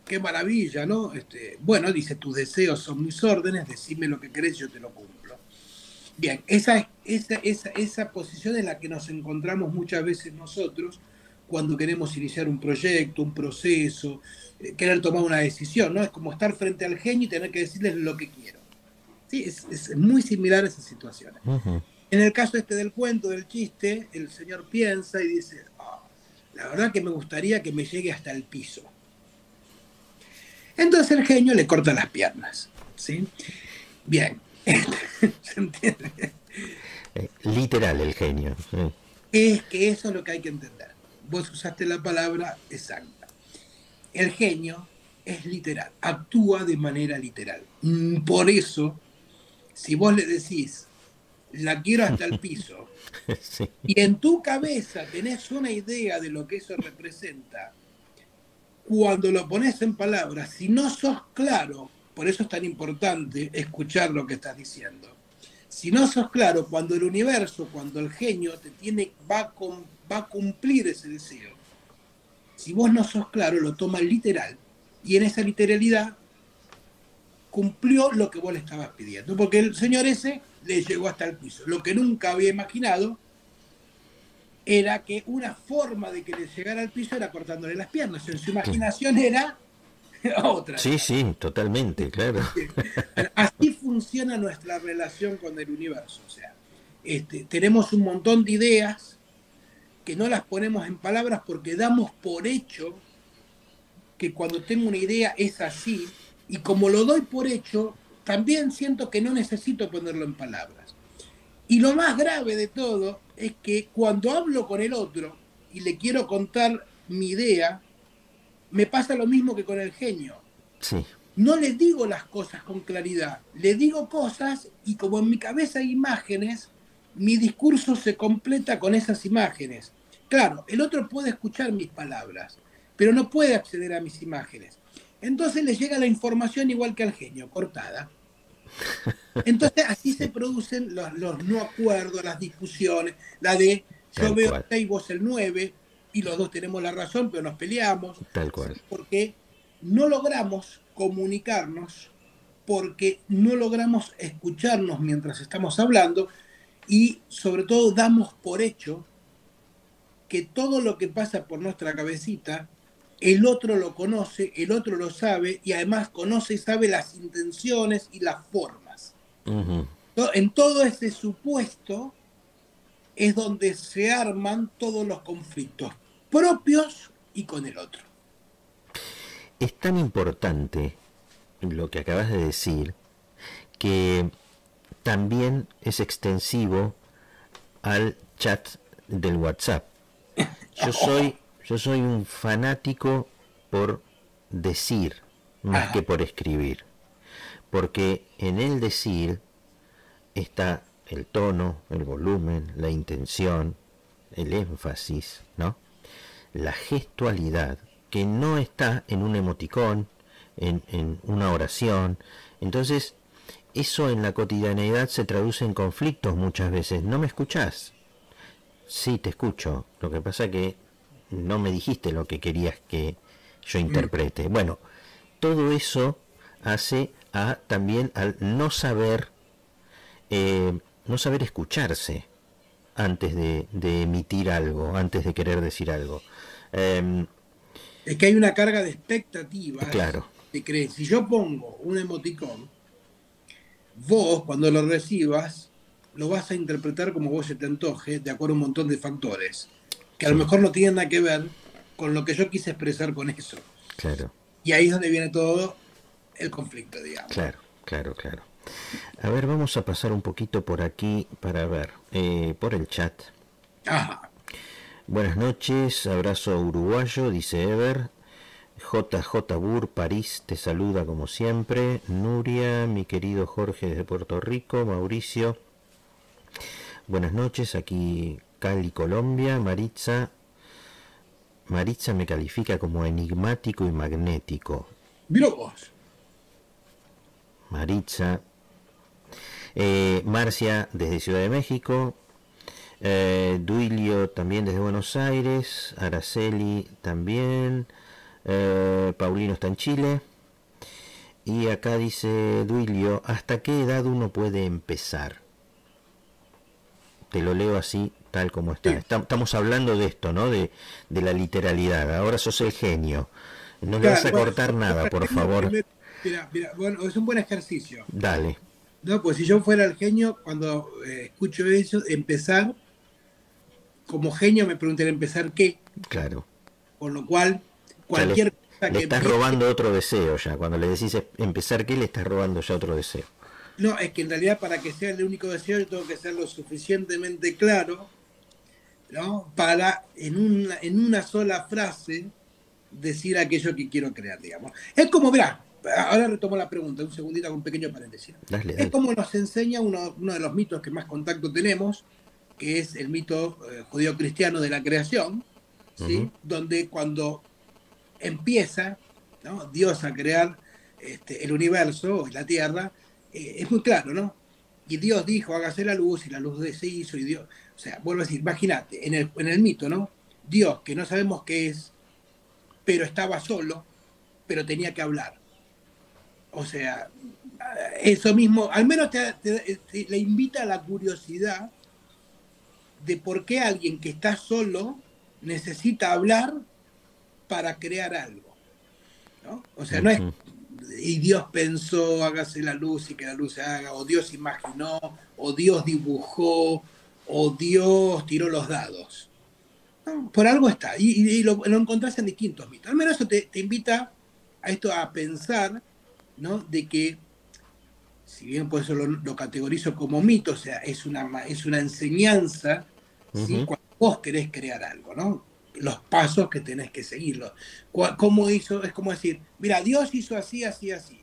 qué maravilla, ¿no? Bueno, dice, tus deseos son mis órdenes, decime lo que querés, yo te lo cumplo. Bien, esa posición es la que nos encontramos muchas veces nosotros cuando queremos iniciar un proyecto, un proceso, querer tomar una decisión, ¿no? Es como estar frente al genio y tener que decirles lo que quiero. Sí, es muy similar a esas situaciones. Ujú. En el caso este del cuento, del chiste, el señor piensa y dice, la verdad que me gustaría que me llegue hasta el piso. Entonces el genio le corta las piernas, ¿sí? Bien, ¿se entiende? Literal el genio. Es que eso es lo que hay que entender. Vos usaste la palabra exacta. El genio es literal, actúa de manera literal. Por eso, si vos le decís, la quiero hasta el piso, Sí. y en tu cabeza tenés una idea de lo que eso representa, cuando lo pones en palabras, si no sos claro, por eso es tan importante escuchar lo que estás diciendo. Si no sos claro, cuando el universo, cuando el genio va a cumplir ese deseo, si vos no sos claro, lo toma literal, y en esa literalidad cumplió lo que vos le estabas pidiendo, porque el señor ese le llegó hasta el piso. Lo que nunca había imaginado era que una forma de que le llegara al piso era cortándole las piernas. En su imaginación era otra. Sí, sí, totalmente, claro. Así funciona nuestra relación con el universo. O sea, tenemos un montón de ideas que no las ponemos en palabras porque damos por hecho que cuando tengo una idea es así, y como lo doy por hecho, también siento que no necesito ponerlo en palabras. Y lo más grave de todo es que cuando hablo con el otro y le quiero contar mi idea, me pasa lo mismo que con el genio. Sí. No le digo las cosas con claridad, le digo cosas y como en mi cabeza hay imágenes, mi discurso se completa con esas imágenes. Claro, el otro puede escuchar mis palabras, pero no puede acceder a mis imágenes. Entonces le llega la información igual que al genio, cortada. Entonces así se producen los no acuerdos, las discusiones, la de yo veo el 6, vos el 9, y los dos tenemos la razón, pero nos peleamos. Tal cual. ¿Sí? Porque no logramos comunicarnos, porque no logramos escucharnos mientras estamos hablando, y sobre todo damos por hecho que todo lo que pasa por nuestra cabecita, el otro lo conoce, el otro lo sabe, y además conoce y sabe las intenciones y las formas. Uh-huh. En todo ese supuesto es donde se arman todos los conflictos propios y con el otro. Es tan importante lo que acabas de decir que también es extensivo al chat del WhatsApp. Yo soy un fanático por decir más que por escribir, porque en el decir está el tono, el volumen, la intención, el énfasis, ¿no? La gestualidad, que no está en un emoticón, en una oración. Entonces, eso en la cotidianeidad se traduce en conflictos muchas veces. ¿No me escuchás? Sí, te escucho. Lo que pasa que no me dijiste lo que querías que yo interprete. Bueno, todo eso hace también al no saber escucharse antes de emitir algo, antes de querer decir algo. Es que hay una carga de expectativas. Claro. De creer. Si yo pongo un emoticón, vos cuando lo recibas lo vas a interpretar como vos se te antoje, de acuerdo a un montón de factores, que a lo mejor no tienen nada que ver con lo que yo quise expresar con eso. Claro. Y ahí es donde viene todo el conflicto, digamos. Claro. A ver, vamos a pasar un poquito por aquí para ver, por el chat. Ajá. Buenas noches, abrazo uruguayo, dice Ever. JJ Bur, París, te saluda como siempre. Nuria, mi querido Jorge desde Puerto Rico. Mauricio, buenas noches, aquí Cali, Colombia. Maritza me califica como enigmático y magnético. Mira vos. Maritza. Marcia desde Ciudad de México. Duilio también desde Buenos Aires. Araceli también. Paulino está en Chile. Y acá dice Duilio, ¿hasta qué edad uno puede empezar? te lo leo así, tal como está. Sí. Estamos hablando de esto, ¿no? De la literalidad. Ahora sos el genio. No le vas Claro, a bueno, cortar nada, por favor. mira, bueno, es un buen ejercicio. Dale. No, pues si yo fuera el genio, cuando escucho eso, empezar, como genio me preguntaría empezar qué, Claro. con lo cual, Ya cualquier cosa le que estás empiece, robando otro deseo ya. Cuando le decís empezar, ¿qué? Le estás robando ya otro deseo. no, es que en realidad para que sea el único deseo yo tengo que ser lo suficientemente claro, ¿no? Para en una sola frase decir aquello que quiero crear, digamos. Es como, verá, ahora retomo la pregunta, un segundito con un pequeño paréntesis. Dale, Es dale. como nos enseña uno de los mitos que más contacto tenemos, que es el mito judío-cristiano de la creación, ¿sí? Donde cuando empieza, ¿no? Dios a crear el universo, la Tierra, es muy claro, ¿no? Y Dios dijo, hágase la luz, y la luz se hizo, y Dios, o sea, vuelvo a decir, imagínate, en el mito, ¿no? Dios, que no sabemos qué es, pero estaba solo, pero tenía que hablar. O sea, eso mismo, al menos le invita a la curiosidad de por qué alguien que está solo necesita hablar para crear algo, ¿no? O sea, no es, y Dios pensó, hágase la luz y que la luz se haga, o Dios imaginó, o Dios dibujó, o Dios tiró los dados. No, por algo está, y lo encontrás en distintos mitos. Al menos eso te invita a esto, a pensar, ¿no? De que, si bien por eso lo categorizo como mito, o sea, es una enseñanza, ¿sí? Cuando vos querés crear algo, ¿no? Los pasos que tenés que seguirlos. ¿Cómo hizo? Es como decir, mira, Dios hizo así, así, así.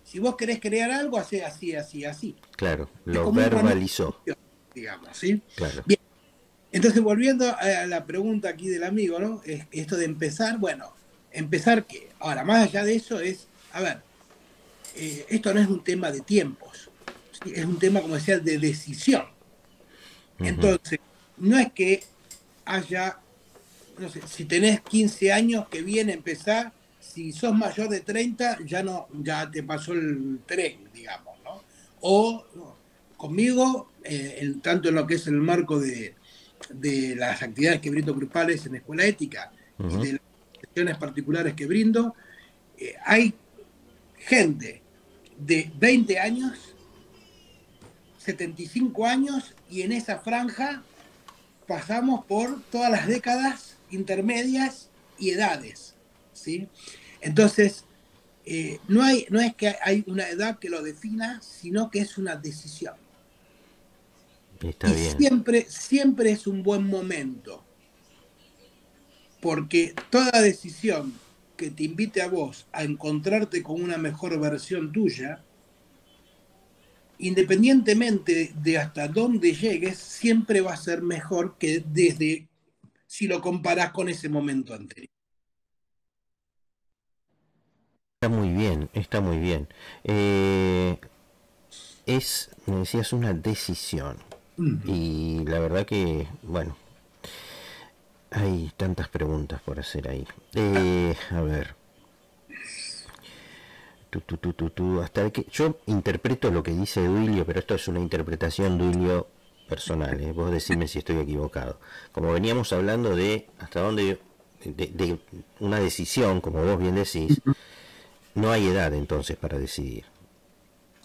Si vos querés crear algo, hace así, así, así. Claro, Es lo como verbalizó. digamos, ¿sí? Claro. Bien. Entonces, volviendo a la pregunta aquí del amigo, ¿no? Esto de empezar, bueno, ¿empezar qué? Ahora, más allá de eso es, a ver, esto no es un tema de tiempos, ¿sí? Es un tema, como decía, de decisión. Entonces, no es que haya, no sé, si tenés 15 años que viene empezar, si sos mayor de 30, ya te pasó el tren, digamos, ¿no? O no, conmigo, tanto en lo que es el marco de las actividades que brindo grupales en Escuela Ética y de las sesiones particulares que brindo, hay gente de 20 años, 75 años, y en esa franja pasamos por todas las décadas intermedias y edades, ¿sí? Entonces, no es que hay una edad que lo defina, sino que es una decisión. Está bien. Siempre es un buen momento, porque toda decisión que te invite a vos a encontrarte con una mejor versión tuya, independientemente de hasta dónde llegues, siempre va a ser mejor que desde si lo comparás con ese momento anterior. Está muy bien, está muy bien. Me decías, una decisión. Y la verdad que, bueno, hay tantas preguntas por hacer ahí. A ver. Hasta que yo interpreto lo que dice Duilio, pero esto es una interpretación, Duilio, personal. Vos decime si estoy equivocado. Como veníamos hablando de hasta dónde, de una decisión, como vos bien decís, no hay edad entonces para decidir.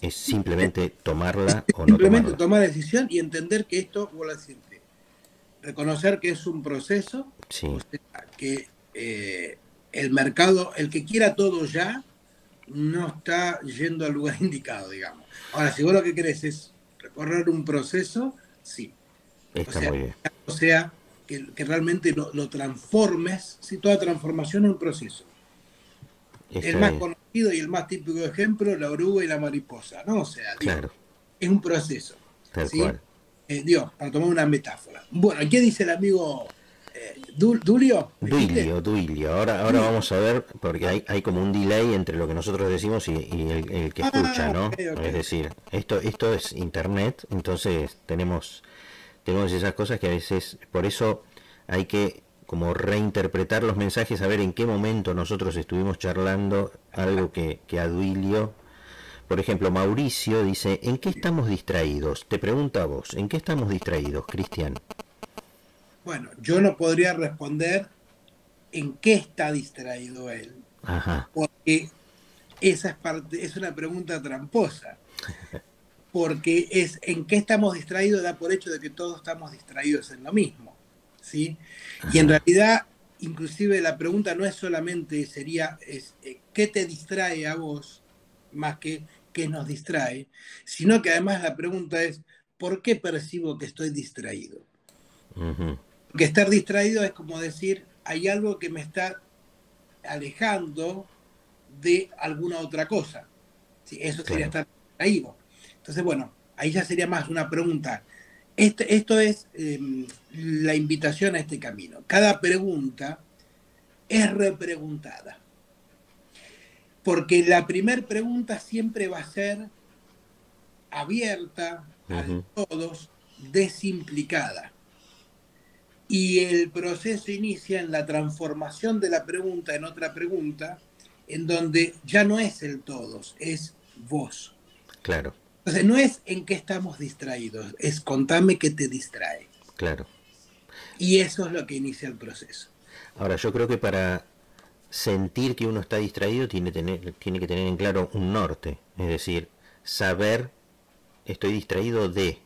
Es simplemente tomarla o no tomarla. Simplemente tomar decisión y entender que esto, vuelvo a decirte, reconocer que es un proceso, sí. O sea, que el mercado, el que quiera todo ya, no está yendo al lugar indicado, digamos. Ahora, si vos lo que querés es recorrer un proceso, sí. Está muy bien. O sea, que realmente lo transformes, si toda transformación es un proceso. Está el más bien. conocido y el más típico ejemplo, la oruga y la mariposa, ¿no? O sea, claro. Es un proceso. Tal ¿sí? cual. Dios, para tomar una metáfora. Bueno, ¿qué dice el amigo Duilio? Duilio. Ahora vamos a ver, porque hay como un delay entre lo que nosotros decimos y el que escucha, ¿no? Okay. Es decir, esto es internet, entonces tenemos esas cosas que a veces, por eso hay que como reinterpretar los mensajes, a ver en qué momento nosotros estuvimos charlando algo que a Duilio por ejemplo, Mauricio dice, ¿en qué estamos distraídos? Te pregunta a vos, ¿en qué estamos distraídos, Cristian? Bueno, yo no podría responder en qué está distraído él, Ajá, porque esa es parte, es una pregunta tramposa, porque es en qué estamos distraídos da por hecho de que todos estamos distraídos en lo mismo, ¿sí? Y en ajá, realidad, inclusive la pregunta no es solamente sería qué te distrae a vos, más que qué nos distrae, sino que además la pregunta es ¿por qué percibo que estoy distraído? ujú, Porque estar distraído es como decir, hay algo que me está alejando de alguna otra cosa. ¿Sí? Eso sería claro, estar distraído. Entonces, bueno, ahí ya sería más una pregunta. Esto es la invitación a este camino. Cada pregunta es repreguntada. Porque la primera pregunta siempre va a ser abierta al ujú, todos, desimplicada. Y el proceso inicia en la transformación de la pregunta en otra pregunta, en donde ya no es el todos, es vos. claro, Entonces, no es en qué estamos distraídos, es contame qué te distrae. claro. Y eso es lo que inicia el proceso. Ahora, yo creo que para sentir que uno está distraído tiene que tener en claro un norte, es decir, saber estoy distraído de,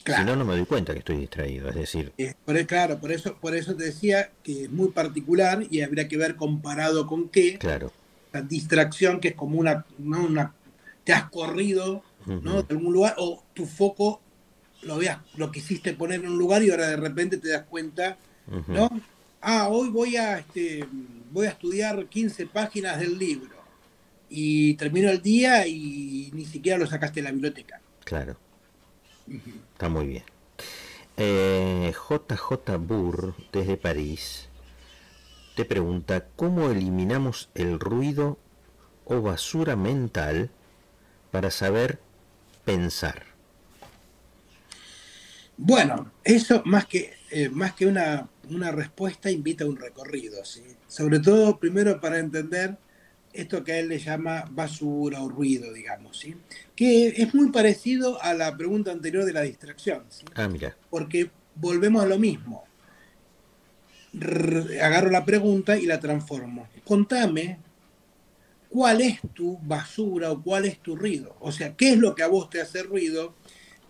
si no, Claro, no me doy cuenta que estoy distraído, es decir, claro, por eso te decía que es muy particular y habría que ver comparado con qué, claro, la distracción que es como una, ¿no? Te has corrido, ¿no? ujú, De algún lugar o tu foco lo quisiste poner en un lugar y ahora de repente te das cuenta, ujú, ¿no? Ah, hoy voy a estudiar 15 páginas del libro y termino el día y ni siquiera lo sacaste de la biblioteca. claro, Ujú. está muy bien. JJ Burr, desde París, te pregunta, ¿cómo eliminamos el ruido o basura mental para saber pensar? Bueno, eso más que una respuesta invita a un recorrido, ¿sí? Sobre todo primero para entender esto que a él le llama basura o ruido, digamos, ¿sí? Que es muy parecido a la pregunta anterior de la distracción, ¿sí? Ah, mira, Porque volvemos a lo mismo. Agarro la pregunta y la transformo. Contame cuál es tu basura o cuál es tu ruido. O sea, qué es lo que a vos te hace ruido,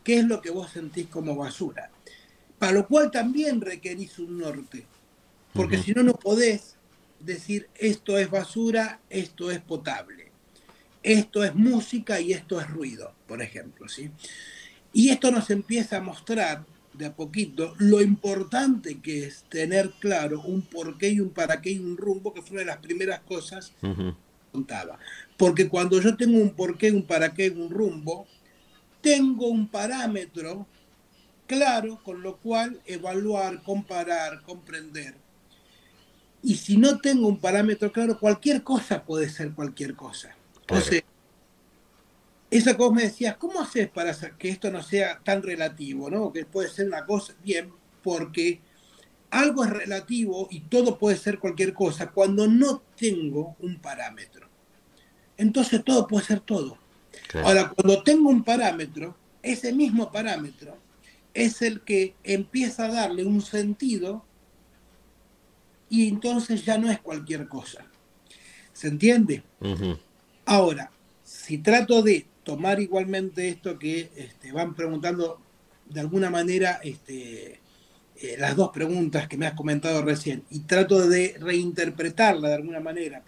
qué es lo que vos sentís como basura. Para lo cual también requerís un norte, porque ujú, si no, no podés decir esto es basura, esto es potable, esto es música y esto es ruido, por ejemplo, ¿sí? Y esto nos empieza a mostrar de a poquito lo importante que es tener claro un porqué y un para qué y un rumbo, que fue una de las primeras cosas que ujú, contaba. Porque cuando yo tengo un porqué, un para qué, un rumbo, tengo un parámetro claro con lo cual evaluar, comparar, comprender. Y si no tengo un parámetro claro, cualquier cosa puede ser cualquier cosa. O claro, sea, eso que vos me decías, ¿cómo haces para que esto no sea tan relativo, ¿no? Que puede ser una cosa, bien, porque algo es relativo y todo puede ser cualquier cosa cuando no tengo un parámetro. Entonces todo puede ser todo. claro, Ahora, cuando tengo un parámetro, ese mismo parámetro es el que empieza a darle un sentido y entonces ya no es cualquier cosa. ¿Se entiende? ujú, Ahora, si trato de tomar igualmente esto que van preguntando de alguna manera las dos preguntas que me has comentado recién y trato de reinterpretarla de alguna manera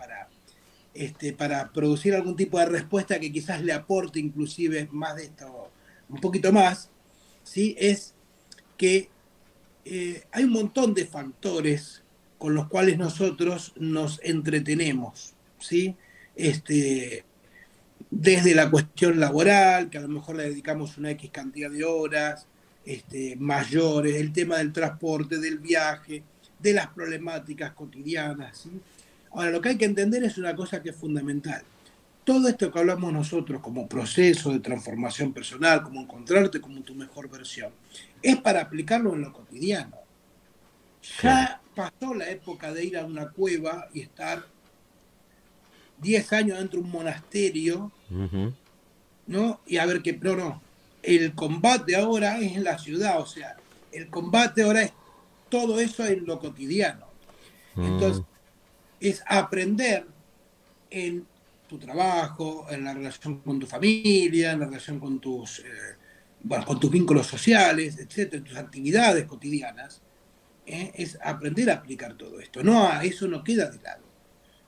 para producir algún tipo de respuesta que quizás le aporte inclusive más de esto, un poquito más, ¿sí? Es que hay un montón de factores con los cuales nosotros nos entretenemos, ¿sí? Este, desde la cuestión laboral, que a lo mejor le dedicamos una X cantidad de horas mayores, el tema del transporte, del viaje, de las problemáticas cotidianas, ¿sí? Ahora, lo que hay que entender es una cosa que es fundamental. Todo esto que hablamos nosotros como proceso de transformación personal, como encontrarte como tu mejor versión, es para aplicarlo en lo cotidiano. claro, Ya pasó la época de ir a una cueva y estar 10 años dentro de un monasterio ujú, ¿no? Y a ver qué, no, no. El combate ahora es en la ciudad, o sea, el combate ahora es todo eso en lo cotidiano. Mm, Entonces, es aprender en tu trabajo, en la relación con tu familia, en la relación con tus, bueno, con tus vínculos sociales, etcétera, tus actividades cotidianas, es aprender a aplicar todo esto. No, eso no queda de lado.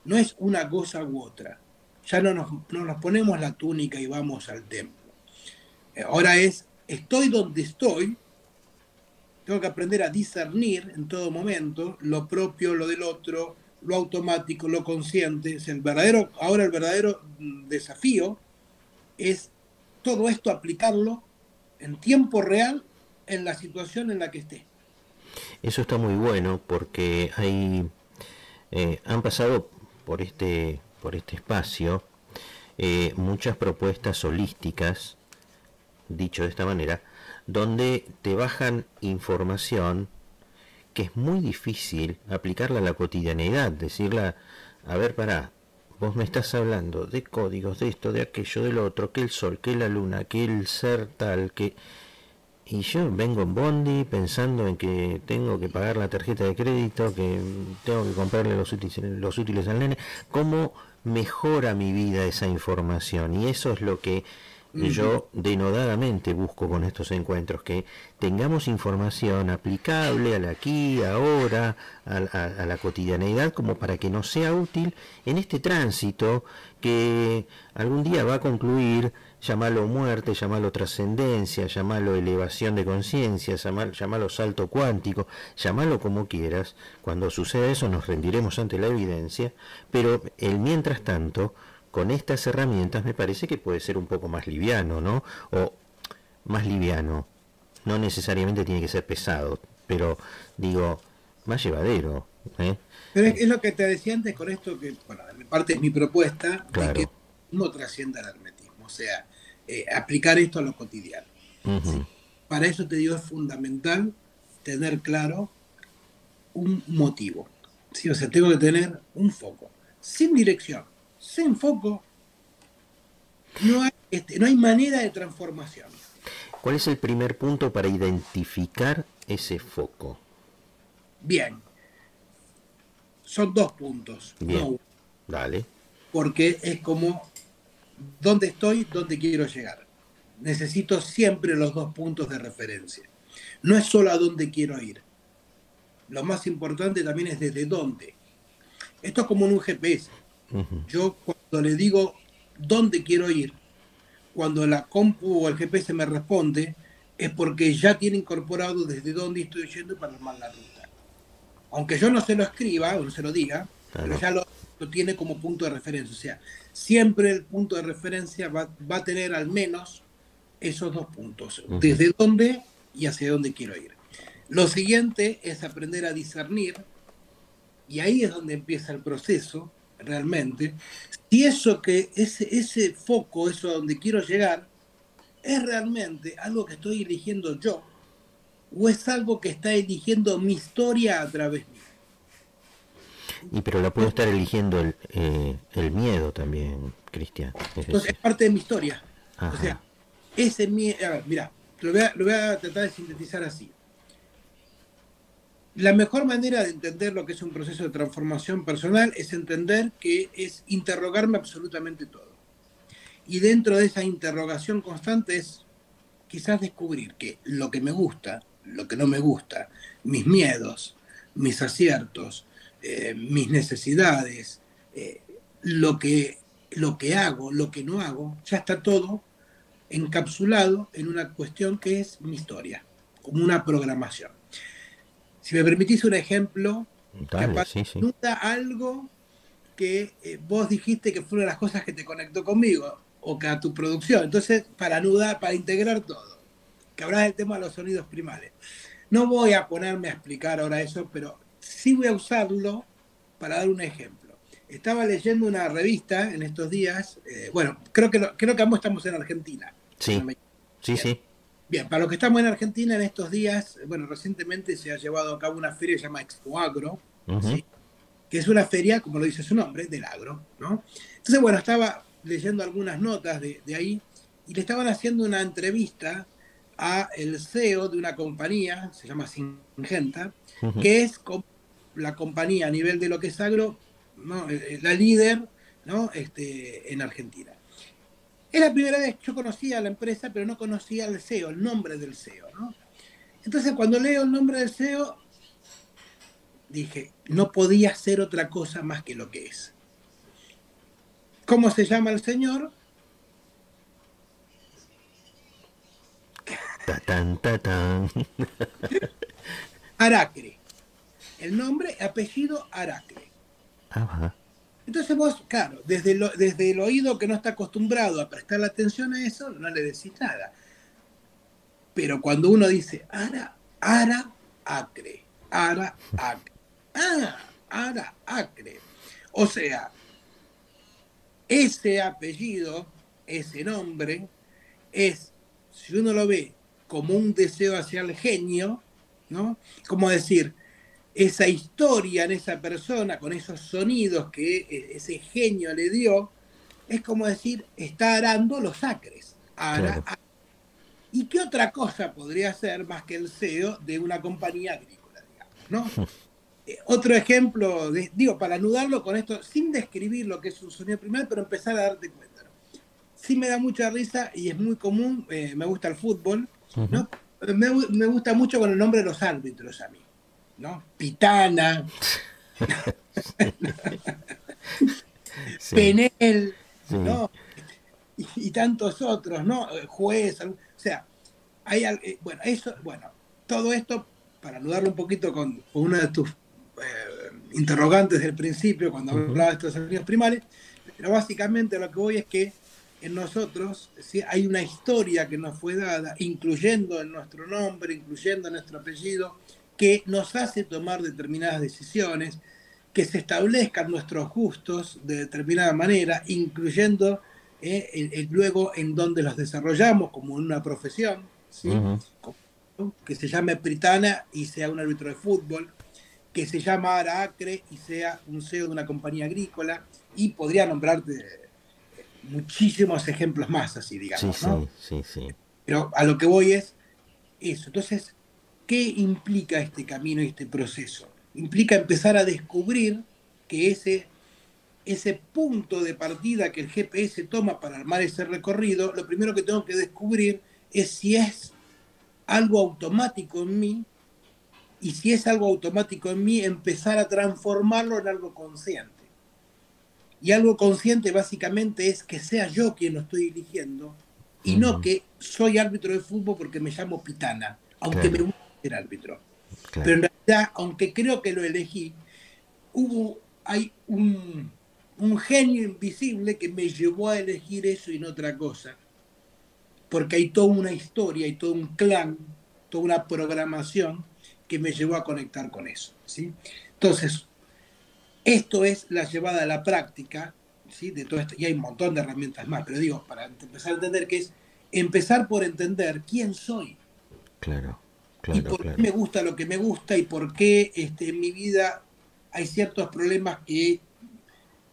No es una cosa u otra. Ya no nos ponemos la túnica y vamos al templo. Ahora estoy donde estoy, tengo que aprender a discernir en todo momento lo propio, lo del otro, lo automático, lo consciente. Ahora el verdadero desafío es todo esto aplicarlo en tiempo real en la situación en la que esté. eso está muy bueno porque han pasado por este espacio muchas propuestas holísticas, dicho de esta manera, donde te bajan información que es muy difícil aplicarla a la cotidianidad, decirla, a ver, pará, vos me estás hablando de códigos, de esto, de aquello, del otro, que el sol, que la luna, que el ser tal, que... Y yo vengo en Bondi pensando en que tengo que pagar la tarjeta de crédito, que tengo que comprarle los útiles al nene. ¿Cómo mejora mi vida esa información? Y eso es lo que yo denodadamente busco con estos encuentros, que tengamos información aplicable al aquí, ahora, a la cotidianeidad, como para que nos sea útil en este tránsito que algún día va a concluir. Llámalo muerte, llámalo trascendencia, llámalo elevación de conciencia, llámalo salto cuántico, llámalo como quieras. Cuando suceda eso nos rendiremos ante la evidencia, pero el mientras tanto, con estas herramientas me parece que puede ser un poco más liviano, ¿no? O más liviano, no necesariamente tiene que ser pesado, pero digo, más llevadero, ¿eh? Pero es lo que te decía antes con esto, que, bueno, en parte es mi propuesta, de que Claro. no trascienda el hermetismo, o sea, aplicar esto a lo cotidiano. Sí. Ujú. Para eso te digo, es fundamental tener claro un motivo. ¿Sí? O sea, tengo que tener un foco. Sin dirección, sin foco, no hay manera de transformación. ¿Cuál es el primer punto para identificar ese foco? Bien, son 2 puntos, no Bien, uno, dale. porque es como dónde estoy, dónde quiero llegar. Necesito siempre los 2 puntos de referencia. No es solo a dónde quiero ir. Lo más importante también es desde dónde. Esto es como en un GPS. Ujú. Yo cuando le digo dónde quiero ir, cuando la compu o el GPS me responde, es porque ya tiene incorporado desde dónde estoy yendo para armar la ruta. Aunque yo no se lo escriba o no se lo diga, pero Claro. ya lo tiene como punto de referencia. O sea, siempre el punto de referencia va a tener al menos esos 2 puntos, Ujú. desde dónde y hacia dónde quiero ir. Lo siguiente es aprender a discernir, y ahí es donde empieza el proceso, realmente, si ese foco, eso a donde quiero llegar, es realmente algo que estoy eligiendo yo, o es algo que está eligiendo mi historia a través mío. Y pero la puede estar eligiendo el miedo también, Cristian. Es Entonces decir, es parte de mi historia. O ajá. sea, ese miedo, a ver, mira, lo voy a tratar de sintetizar así. La mejor manera de entender lo que es un proceso de transformación personal es entender que es interrogarme absolutamente todo. Y dentro de esa interrogación constante es quizás descubrir que lo que me gusta, lo que no me gusta, mis miedos, mis aciertos, mis necesidades, eh, lo, que, lo que hago, lo que no hago, ya está todo encapsulado en una cuestión que es mi historia, como una programación. Si me permitís un ejemplo, Dale, capaz sí, sí. nota algo que vos dijiste que fue una de las cosas que te conectó conmigo, o que a tu producción. Entonces, para integrar todo, que habrás del tema de los sonidos primales. No voy a ponerme a explicar ahora eso, pero sí voy a usarlo para dar un ejemplo. Estaba leyendo una revista en estos días, bueno, creo que ambos estamos en Argentina. Si no Sí, me... sí, Bien. sí. Bien, para los que estamos en Argentina en estos días, bueno, recientemente se ha llevado a cabo una feria que se llama Expo Agro, Ujú. ¿sí? Que es una feria, como lo dice su nombre, del agro, ¿no? Entonces, bueno, estaba leyendo algunas notas de ahí y le estaban haciendo una entrevista a el CEO de una compañía, se llama Syngenta, que es la compañía a nivel de lo que es agro, ¿no? La líder, ¿no? En Argentina. Es la primera vez que yo conocía a la empresa, pero no conocía al CEO, el nombre del CEO, ¿no? Entonces, cuando leo el nombre del CEO, dije, no podía ser otra cosa más que lo que es. ¿Cómo se llama el señor? Tatán, tatán. Aracre. El nombre, apellido Aracre. Ajá. Entonces vos, claro, desde el oído que no está acostumbrado a prestar atención a eso, no le decís nada. Pero cuando uno dice Acre, Acre. O sea, ese apellido, ese nombre, es, si uno lo ve como un deseo hacia el genio, ¿no? Como decir, esa historia en esa persona, con esos sonidos que ese genio le dio, es como decir, está arando los acres. Claro. ¿Y qué otra cosa podría ser más que el CEO de una compañía agrícola, digamos, ¿no? Otro ejemplo, digo, para anudarlo con esto, sin describir lo que es un sonido primal, pero empezar a darte cuenta, ¿no? Sí me da mucha risa y es muy común, me gusta el fútbol, ¿no? Me gusta mucho con el nombre de los árbitros a mí, ¿no? Pitana, Sí. Penel, Sí. ¿no? Y tantos otros, ¿no? Juez, o sea, hay, bueno, todo esto, para anudarlo un poquito con una de tus interrogantes del principio, cuando hablaba de estos sonidos primales, pero básicamente lo que voy es que en nosotros, ¿sí?, hay una historia que nos fue dada, incluyendo en nuestro nombre, incluyendo en nuestro apellido, que nos hace tomar determinadas decisiones, que se establezcan nuestros gustos de determinada manera, incluyendo luego en donde los desarrollamos, como en una profesión, ¿sí? Que se llame Pritana y sea un árbitro de fútbol, que se llama Aracre y sea un CEO de una compañía agrícola, y podría nombrarte muchísimos ejemplos más así, digamos, Sí, ¿no? sí. Pero a lo que voy es eso. Entonces, ¿qué implica este camino y este proceso? Implica empezar a descubrir que ese punto de partida que el GPS toma para armar ese recorrido, lo primero que tengo que descubrir es si es algo automático en mí, y si es algo automático en mí, empezar a transformarlo en algo consciente. Y algo consciente básicamente es que sea yo quien lo estoy eligiendo, y no que soy árbitro de fútbol porque me llamo Pitana, aunque me gusta ser árbitro. Claro. Pero en realidad, aunque creo que lo elegí, hay un genio invisible que me llevó a elegir eso y no otra cosa. Porque hay toda una historia, hay todo un clan, toda una programación que me llevó a conectar con eso, ¿sí? Entonces, esto es la llevada a la práctica, ¿sí?, de todo esto, y hay un montón de herramientas más, pero digo, para empezar a entender que es empezar por entender quién soy. Claro. Y por qué me gusta lo que me gusta, y por qué en mi vida hay ciertos problemas que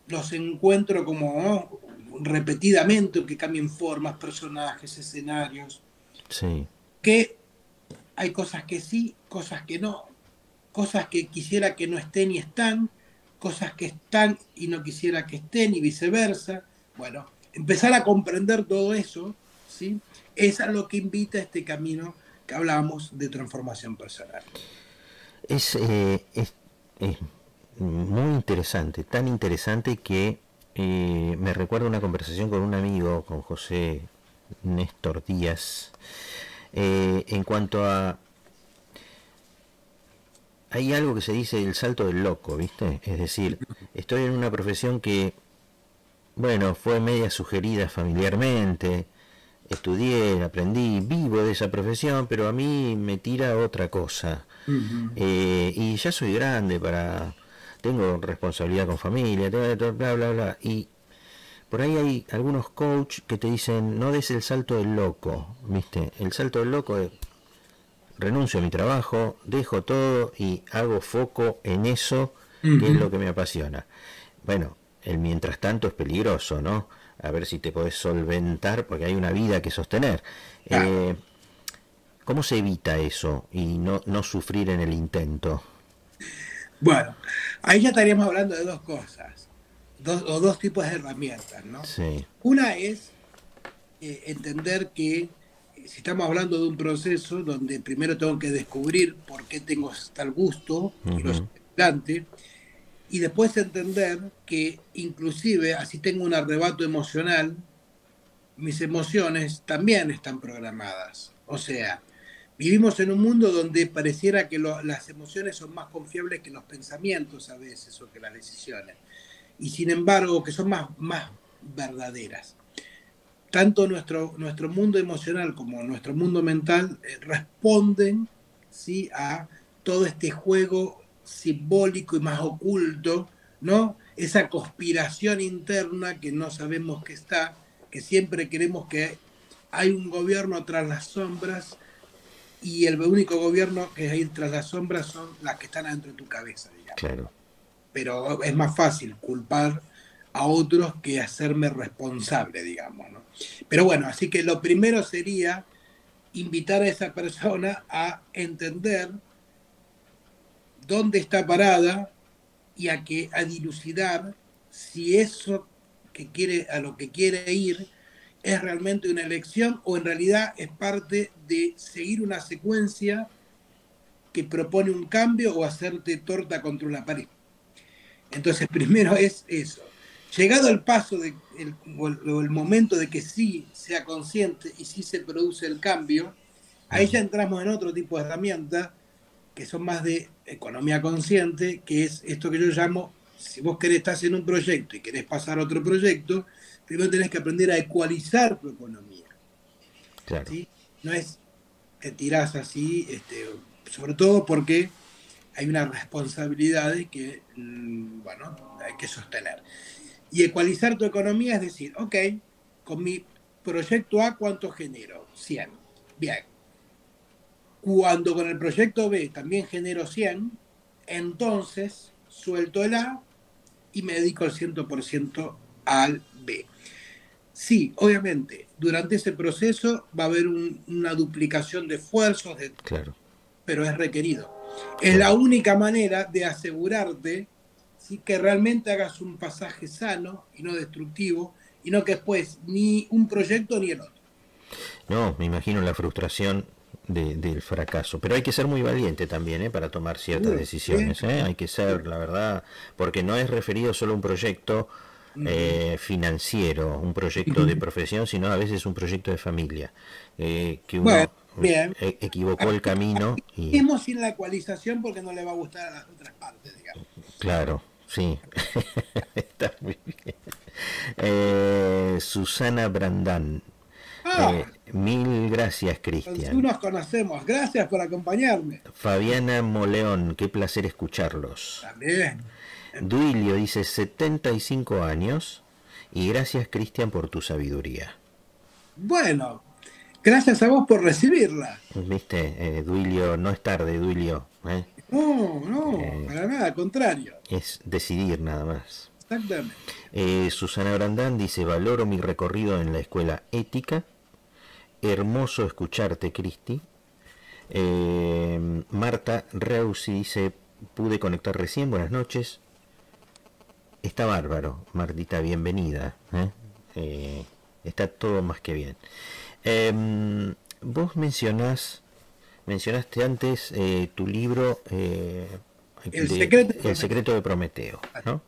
los encuentro como, ¿no?, repetidamente, que cambien formas, personajes, escenarios. Sí. Que hay cosas que sí, cosas que no, cosas que quisiera que no estén y están, cosas que están y no quisiera que estén, y viceversa. Bueno, empezar a comprender todo eso, ¿sí?, es a lo que invita este camino que hablábamos de transformación personal. Es muy interesante, tan interesante que me recuerda una conversación con un amigo, con José Néstor Díaz, en cuanto a... Hay algo que se dice el salto del loco, ¿viste? Es decir, estoy en una profesión que, bueno, fue media sugerida familiarmente, estudié, aprendí, vivo de esa profesión, pero a mí me tira otra cosa. Y ya soy grande tengo responsabilidad con familia, bla, bla, bla. Y por ahí hay algunos coach que te dicen, no des el salto del loco, ¿viste? El salto del loco es, renuncio a mi trabajo, dejo todo y hago foco en eso, que es lo que me apasiona. Bueno, el mientras tanto es peligroso, ¿no? a ver si te podés solventar, porque hay una vida que sostener. Claro. ¿Cómo se evita eso y no sufrir en el intento? Bueno, ahí ya estaríamos hablando de dos cosas, dos tipos de herramientas, ¿no? Sí. Una es entender que si estamos hablando de un proceso donde primero tengo que descubrir por qué tengo tal gusto y lo Ujú. llevo adelante, y después entender que inclusive así tengo un arrebato emocional, mis emociones también están programadas. O sea, vivimos en un mundo donde pareciera que las emociones son más confiables que los pensamientos a veces o que las decisiones. Y sin embargo, que son más verdaderas. Tanto nuestro mundo emocional como nuestro mundo mental responden, ¿sí?, a todo este juego simbólico y más oculto, ¿no? Esa conspiración interna que no sabemos que está, que siempre queremos que hay un gobierno tras las sombras y el único gobierno que hay tras las sombras son las que están adentro de tu cabeza, digamos. Claro. Pero es más fácil culpar a otros que hacerme responsable, digamos, ¿no? Pero bueno, así que lo primero sería invitar a esa persona a entender dónde está parada y a dilucidar si eso que quiere, a lo que quiere ir es realmente una elección o en realidad es parte de seguir una secuencia que propone un cambio o hacerte torta contra una pared. Entonces, primero es eso. Llegado el paso o el momento de que sí sea consciente y sí se produce el cambio, ahí ya entramos en otro tipo de herramientas que son más de economía consciente, que es esto que yo llamo, si vos querés estar en un proyecto y querés pasar a otro proyecto, primero tenés que aprender a ecualizar tu economía, Claro. ¿sí? No es que tirás así, sobre todo porque hay unas responsabilidades que, bueno, hay que sostener. Y ecualizar tu economía es decir, ok, con mi proyecto A, ¿cuánto genero? 100. Bien. Cuando con el proyecto B también genero 100, entonces suelto el A y me dedico al 100% al B. Sí, obviamente, durante ese proceso va a haber una duplicación de esfuerzos, Claro. pero es requerido. Es la Claro. única manera de asegurarte, ¿sí?, que realmente hagas un pasaje sano y no destructivo, y no que después ni un proyecto ni el otro. No, me imagino la frustración del fracaso. Pero hay que ser muy valiente también, para tomar ciertas Seguro. Bien. decisiones. Hay que ser, la verdad, porque no es referido solo a un proyecto Ujú. financiero, un proyecto de Ujú. profesión, sino a veces un proyecto de familia. Que Bueno, uno bien. equivocó el camino y, Mismo sin la ecualización porque no le va a gustar a las otras partes, digamos. claro, sí. Está muy bien. Susana Brandán. Ah, Mil gracias, tú Cristian. nos conocemos. Gracias por acompañarme. Fabiana Moleón, qué placer escucharlos. También. Duilio dice 75 años y gracias, Cristian, por tu sabiduría. Bueno, gracias a vos por recibirla. Viste, Duilio, no es tarde, Duilio. No, no, para nada, al contrario. Es decidir nada más. Exactamente. Susana Brandán dice, valoro mi recorrido en la escuela ética. Hermoso escucharte, Cristi. Marta Reusi dice, pude conectar recién, buenas noches. Está bárbaro, Martita, bienvenida. Está todo más que bien. Vos mencionaste antes tu libro El secreto de El Prometeo. secreto de Prometeo, ¿no?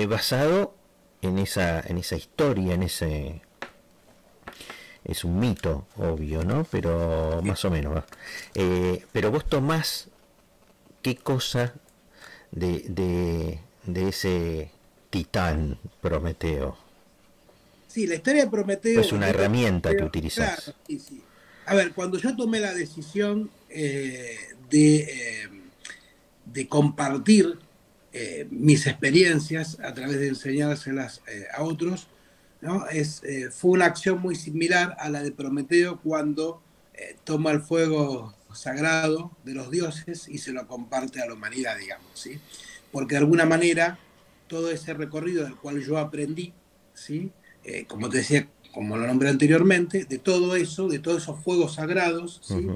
Basado en esa historia, es un mito, obvio, ¿no? Pero más o menos. Pero vos tomás qué cosa de ese titán Prometeo. Sí, la historia de Prometeo, Pues o el una mito de herramienta que Prometeo, claro, utilizás. sí, sí. A ver, cuando yo tomé la decisión de compartir mis experiencias a través de enseñárselas a otros, ¿no? Fue una acción muy similar a la de Prometeo cuando toma el fuego sagrado de los dioses y se lo comparte a la humanidad, digamos, ¿sí? Porque de alguna manera todo ese recorrido del cual yo aprendí, ¿sí? Como te decía, como lo nombré anteriormente, de todo eso, de todos esos fuegos sagrados, ¿sí?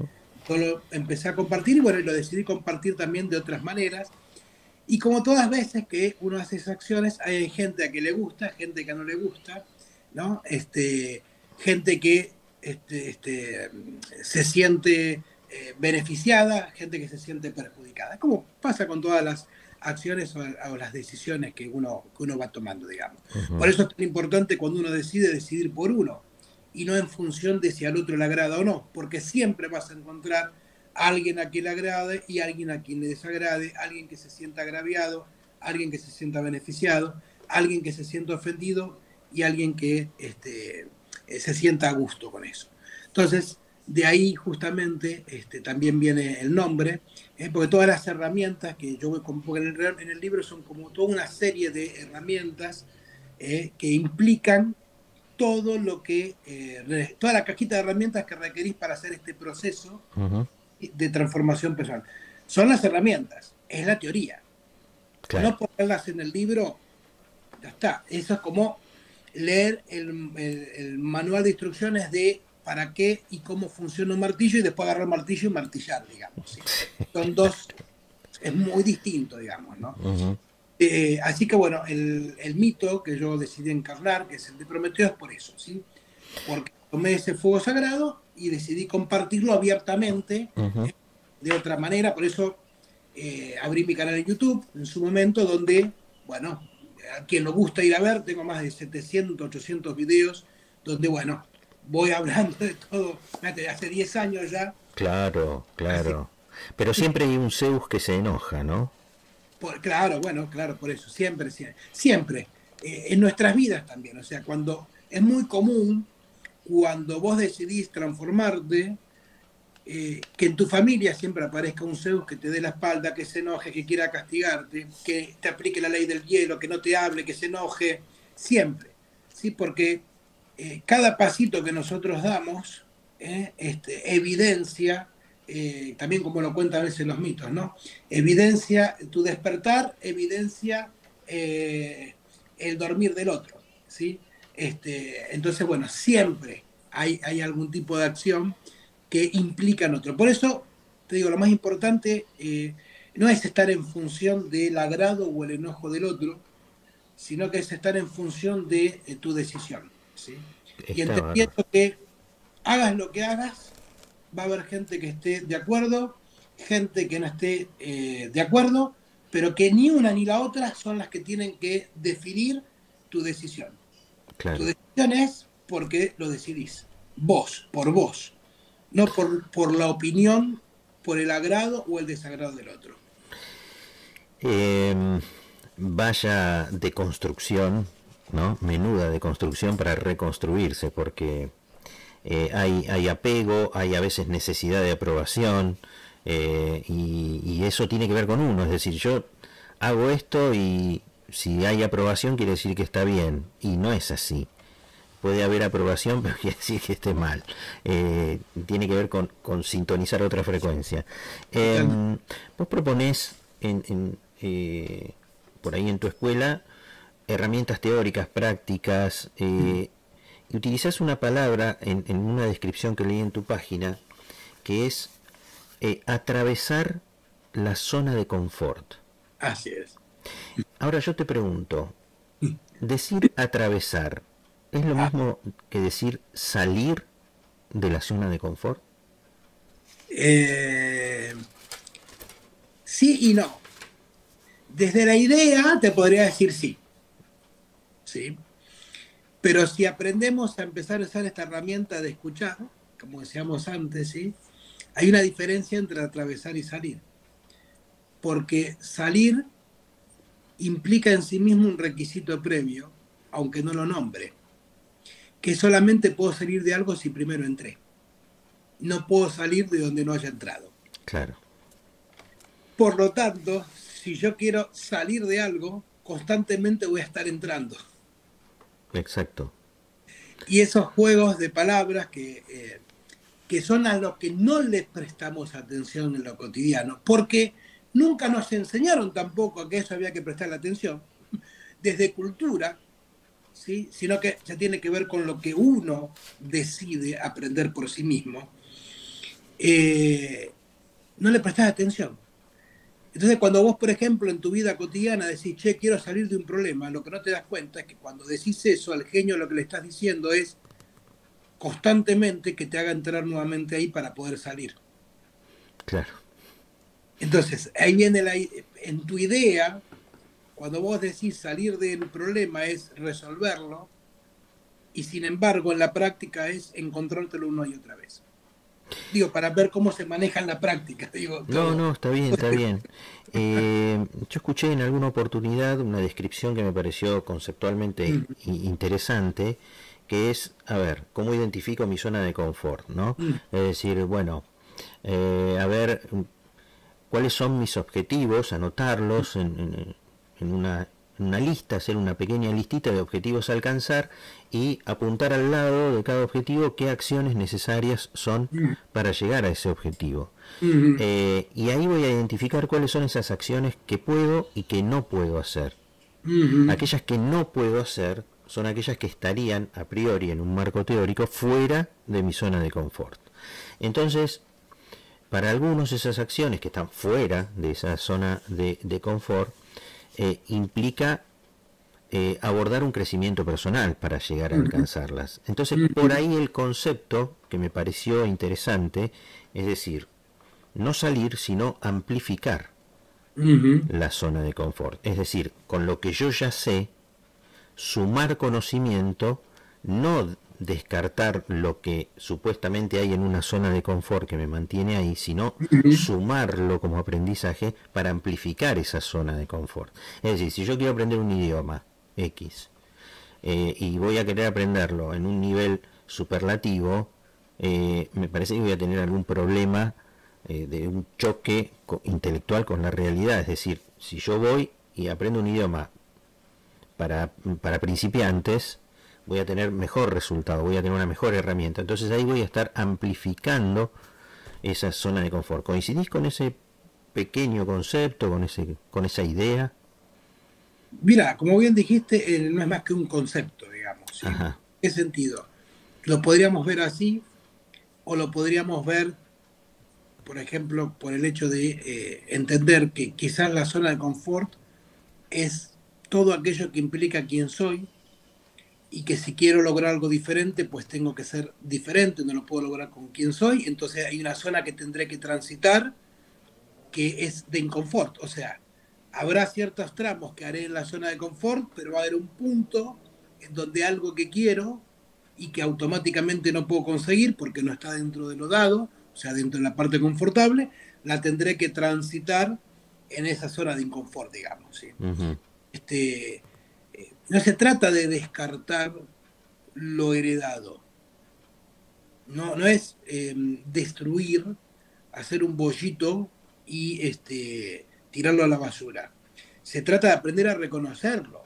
Yo lo empecé a compartir y bueno, lo decidí compartir también de otras maneras. Y como todas veces que uno hace esas acciones, hay gente a que le gusta, gente que no le gusta, ¿no? Gente que se siente beneficiada, gente que se siente perjudicada. Como pasa con todas las acciones o las decisiones que uno va tomando, digamos. Por eso es tan importante cuando uno decide decidir por uno y no en función de si al otro le agrada o no, porque siempre vas a encontrar a alguien a quien le agrade y a alguien a quien le desagrade, alguien que se sienta agraviado, alguien que se sienta beneficiado, alguien que se sienta ofendido y alguien que se sienta a gusto con eso. Entonces, de ahí justamente también viene el nombre, porque todas las herramientas que yo voy en el libro son como toda una serie de herramientas que implican todo lo que, toda la cajita de herramientas que requerís para hacer este proceso de transformación personal. Son las herramientas, es la teoría. Claro. No ponerlas en el libro, ya está. Eso es como leer el manual de instrucciones de para qué y cómo funciona un martillo y después agarrar el martillo y martillar, digamos. ¿sí? Son dos, es muy distinto, digamos, ¿no? Así que bueno, el mito que yo decidí encarnar, que es el de Prometeo, es por eso, ¿sí? Porque tomé ese fuego sagrado y decidí compartirlo abiertamente de otra manera, por eso abrí mi canal en YouTube en su momento, donde, bueno, a quien le gusta ir a ver, tengo más de 700, 800 videos, donde, bueno, voy hablando de todo, hace 10 años ya. Claro, claro. Así, pero siempre hay un Zeus que se enoja, ¿no? Claro, bueno, claro, por eso, siempre. En nuestras vidas también, o sea, cuando es muy común, cuando vos decidís transformarte, que en tu familia siempre aparezca un Zeus que te dé la espalda, que se enoje, que quiera castigarte, que te aplique la ley del hielo, que no te hable, que se enoje, siempre, ¿sí? Porque cada pasito que nosotros damos evidencia, también como lo cuentan a veces los mitos, ¿no? Evidencia tu despertar, evidencia el dormir del otro, ¿sí? Entonces, bueno, siempre hay algún tipo de acción que implica en otro. Por eso, te digo, lo más importante no es estar en función del agrado o el enojo del otro, sino que es estar en función de tu decisión, ¿sí? Y entendiendo que hagas lo que hagas, va a haber gente que esté de acuerdo, gente que no esté de acuerdo, pero que ni una ni la otra son las que tienen que definir tu decisión. Claro. Tu decisión es porque lo decidís, vos, por vos, no por la opinión, por el agrado o el desagrado del otro. Vaya deconstrucción, ¿no? Menuda deconstrucción para reconstruirse, porque hay apego, hay a veces necesidad de aprobación, y eso tiene que ver con uno, es decir, yo hago esto y si hay aprobación quiere decir que está bien, y no es así. Puede haber aprobación, pero quiere decir que esté mal. Tiene que ver con sintonizar otra frecuencia. Vos proponés por ahí en tu escuela herramientas teóricas, prácticas, y utilizás una palabra en una descripción que leí en tu página, que es atravesar la zona de confort. Así es. Ahora yo te pregunto, decir atravesar, ¿es lo mismo que decir salir de la zona de confort? Sí y no. Desde la idea te podría decir sí. ¿Sí? Pero si aprendemos a empezar a usar esta herramienta de escuchar, como decíamos antes, ¿sí? Hay una diferencia entre atravesar y salir. Porque salir implica en sí mismo un requisito previo, aunque no lo nombre, que solamente puedo salir de algo si primero entré. No puedo salir de donde no haya entrado. Claro. Por lo tanto, si yo quiero salir de algo, constantemente voy a estar entrando. Exacto. Y esos juegos de palabras que son a los que no les prestamos atención en lo cotidiano, porque nunca nos enseñaron tampoco a que eso había que prestarle atención. Desde cultura, ¿sí? Sino que ya tiene que ver con lo que uno decide aprender por sí mismo, no le prestás atención. Entonces, cuando vos, por ejemplo, en tu vida cotidiana decís, che, quiero salir de un problema, lo que no te das cuenta es que cuando decís eso, al genio lo que le estás diciendo es constantemente que te haga entrar nuevamente ahí para poder salir. Claro. Entonces, ahí viene en tu idea, cuando vos decís salir del problema es resolverlo, y sin embargo en la práctica es encontrártelo una y otra vez. Digo, para ver cómo se maneja en la práctica, digo, No, todo. no, está bien, está bien. Yo escuché en alguna oportunidad una descripción que me pareció conceptualmente Mm, interesante, que es, a ver, ¿cómo identifico mi zona de confort, no? mm, Es decir, bueno, a ver, ¿cuáles son mis objetivos? Anotarlos en una lista, hacer una pequeña listita de objetivos a alcanzar y apuntar al lado de cada objetivo qué acciones necesarias son mm, para llegar a ese objetivo. mm, Y ahí voy a identificar cuáles son esas acciones que puedo y que no puedo hacer. mm, Aquellas que no puedo hacer son aquellas que estarían a priori en un marco teórico fuera de mi zona de confort. Entonces, para algunos esas acciones que están fuera de esa zona de confort implica abordar un crecimiento personal para llegar a mm, alcanzarlas. Entonces, por mm, ahí el concepto que me pareció interesante, es decir, no salir, sino amplificar mm, la zona de confort. Es decir, con lo que yo ya sé, sumar conocimiento, no descartar lo que supuestamente hay en una zona de confort que me mantiene ahí, sino mm, sumarlo como aprendizaje para amplificar esa zona de confort. Es decir, si yo quiero aprender un idioma X y voy a querer aprenderlo en un nivel superlativo, me parece que voy a tener algún problema de un choque intelectual con la realidad. Es decir, si yo voy y aprendo un idioma para principiantes, voy a tener mejor resultado, voy a tener una mejor herramienta. Entonces ahí voy a estar amplificando esa zona de confort. ¿Coincidís con ese pequeño concepto, con esa idea? Mira, como bien dijiste, no es más que un concepto, digamos, ¿sí? Ajá. ¿Qué sentido? Lo podríamos ver así o lo podríamos ver, por ejemplo, por el hecho de entender que quizás la zona de confort es todo aquello que implica quién soy y que si quiero lograr algo diferente, pues tengo que ser diferente, no lo puedo lograr con quién soy, entonces hay una zona que tendré que transitar que es de inconfort, o sea, habrá ciertos tramos que haré en la zona de confort, pero va a haber un punto en donde algo que quiero y que automáticamente no puedo conseguir porque no está dentro de lo dado, o sea, dentro de la parte confortable, la tendré que transitar en esa zona de inconfort, digamos. ¿Sí? Uh-huh. No se trata de descartar lo heredado, no es destruir, hacer un bollito y tirarlo a la basura. Se trata de aprender a reconocerlo,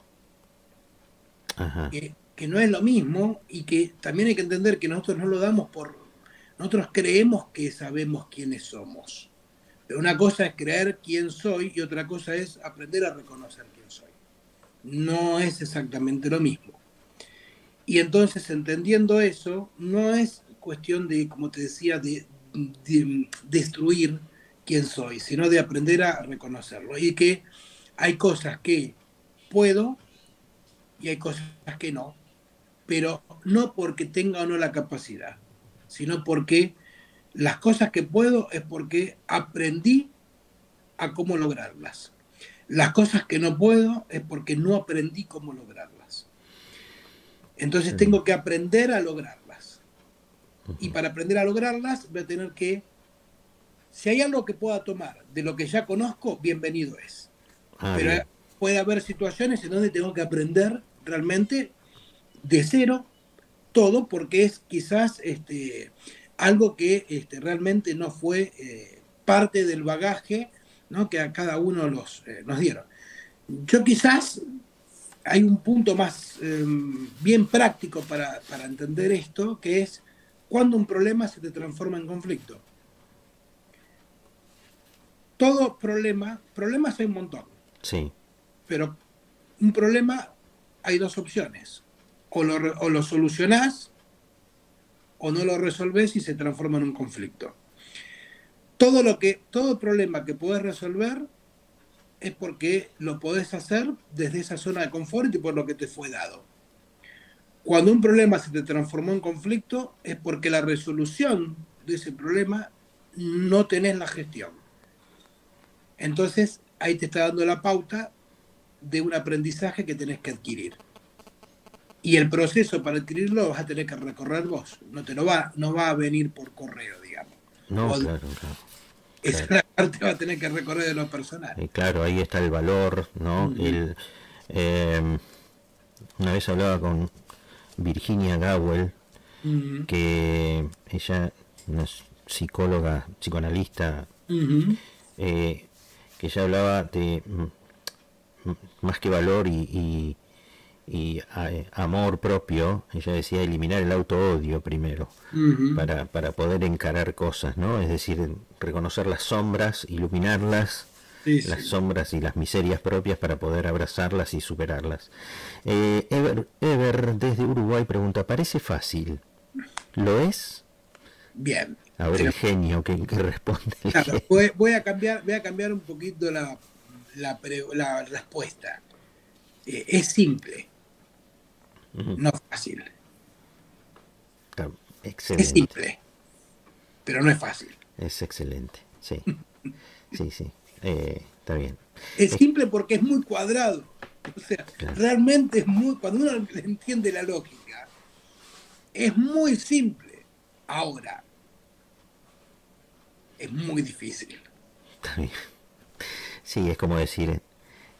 Ajá. que no es lo mismo y que también hay que entender que nosotros no lo damos por... Nosotros creemos que sabemos quiénes somos, pero una cosa es creer quién soy y otra cosa es aprender a reconocer quién soy. No es exactamente lo mismo. Y entonces, entendiendo eso, no es cuestión de, como te decía, de destruir quién soy, sino de aprender a reconocerlo. Y que hay cosas que puedo y hay cosas que no, pero no porque tenga o no la capacidad, sino porque las cosas que puedo es porque aprendí a cómo lograrlas. Las cosas que no puedo es porque no aprendí cómo lograrlas. Entonces tengo que aprender a lograrlas. Y para aprender a lograrlas voy a tener que, si hay algo que pueda tomar de lo que ya conozco, bienvenido es. Pero Bien. puede haber situaciones en donde tengo que aprender realmente de cero todo porque es quizás algo que realmente no fue parte del bagaje, ¿no? Que a cada uno nos dieron. Yo quizás hay un punto más bien práctico para entender esto, que es cuando un problema se te transforma en conflicto. Todo problemas hay un montón, Sí. pero un problema hay dos opciones. o lo solucionás o no lo resolvés y se transforma en un conflicto. Todo problema que podés resolver es porque lo podés hacer desde esa zona de confort y por lo que te fue dado. Cuando un problema se te transformó en conflicto es porque la resolución de ese problema no tenés la gestión. Entonces ahí te está dando la pauta de un aprendizaje que tenés que adquirir. Y el proceso para adquirirlo vas a tener que recorrer vos. No va a venir por correo, digamos. No, claro. Esa parte va a tener que recorrer de lo personal. Y claro, ahí está el valor, ¿no? Una vez hablaba con Virginia Gowell, que ella, una psicóloga, psicoanalista, que ella hablaba de más que valor y amor propio. Ella decía eliminar el auto-odio primero, para poder encarar cosas, ¿no? Es decir, reconocer las sombras, iluminarlas, las sombras y las miserias propias para poder abrazarlas y superarlas. Ever desde Uruguay pregunta, ¿parece fácil? ¿Lo es? Bien. A ver, el genio que responde. Claro, voy a cambiar un poquito la respuesta. Es simple, no fácil. Excelente. Es simple, pero no es fácil. Es excelente, sí. Sí. Está bien. Es simple porque es muy cuadrado. O sea, claro, realmente es muy... Cuando uno entiende la lógica, es muy simple. Ahora, es muy difícil. Está bien. Sí, es como decir,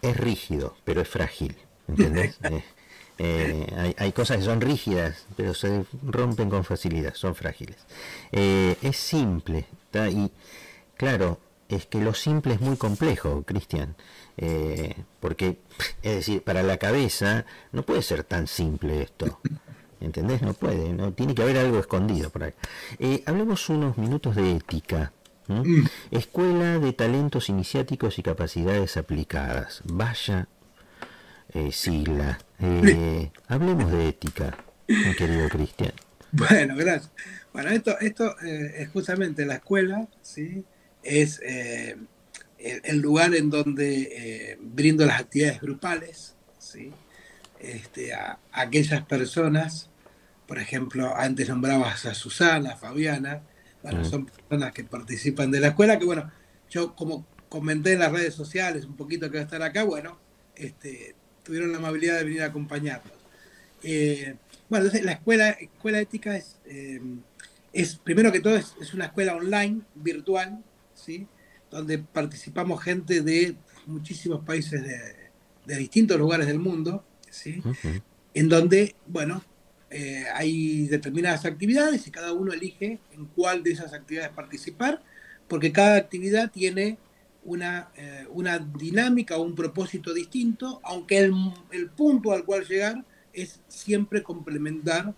es rígido, pero es frágil. ¿Entendés? Hay cosas que son rígidas, pero se rompen con facilidad, son frágiles. Es simple, ¿tá? Y claro, es que lo simple es muy complejo, Cristian, porque, es decir, para la cabeza no puede ser tan simple esto, ¿entendés? No puede, no tiene que haber algo escondido por ahí. Hablemos unos minutos de ética. Escuela de Talentos Iniciáticos y Capacidades Aplicadas. Vaya sigla. Hablemos de ética, mi querido Cristian. Bueno, gracias. Bueno, esto es justamente la escuela, ¿sí? Es el lugar en donde brindo las actividades grupales, ¿sí? A aquellas personas, por ejemplo, antes nombrabas a Susana, a Fabiana, bueno, son personas que participan de la escuela, que bueno, yo como comenté en las redes sociales un poquito que va a estar acá, bueno, tuvieron la amabilidad de venir a acompañarnos. Bueno, entonces la escuela ética es primero que todo, es una escuela online, virtual, ¿sí? Donde participamos gente de muchísimos países de distintos lugares del mundo, ¿sí? En donde, bueno, hay determinadas actividades y cada uno elige en cuál de esas actividades participar, porque cada actividad tiene una dinámica o un propósito distinto, aunque el punto al cual llegar es siempre complementar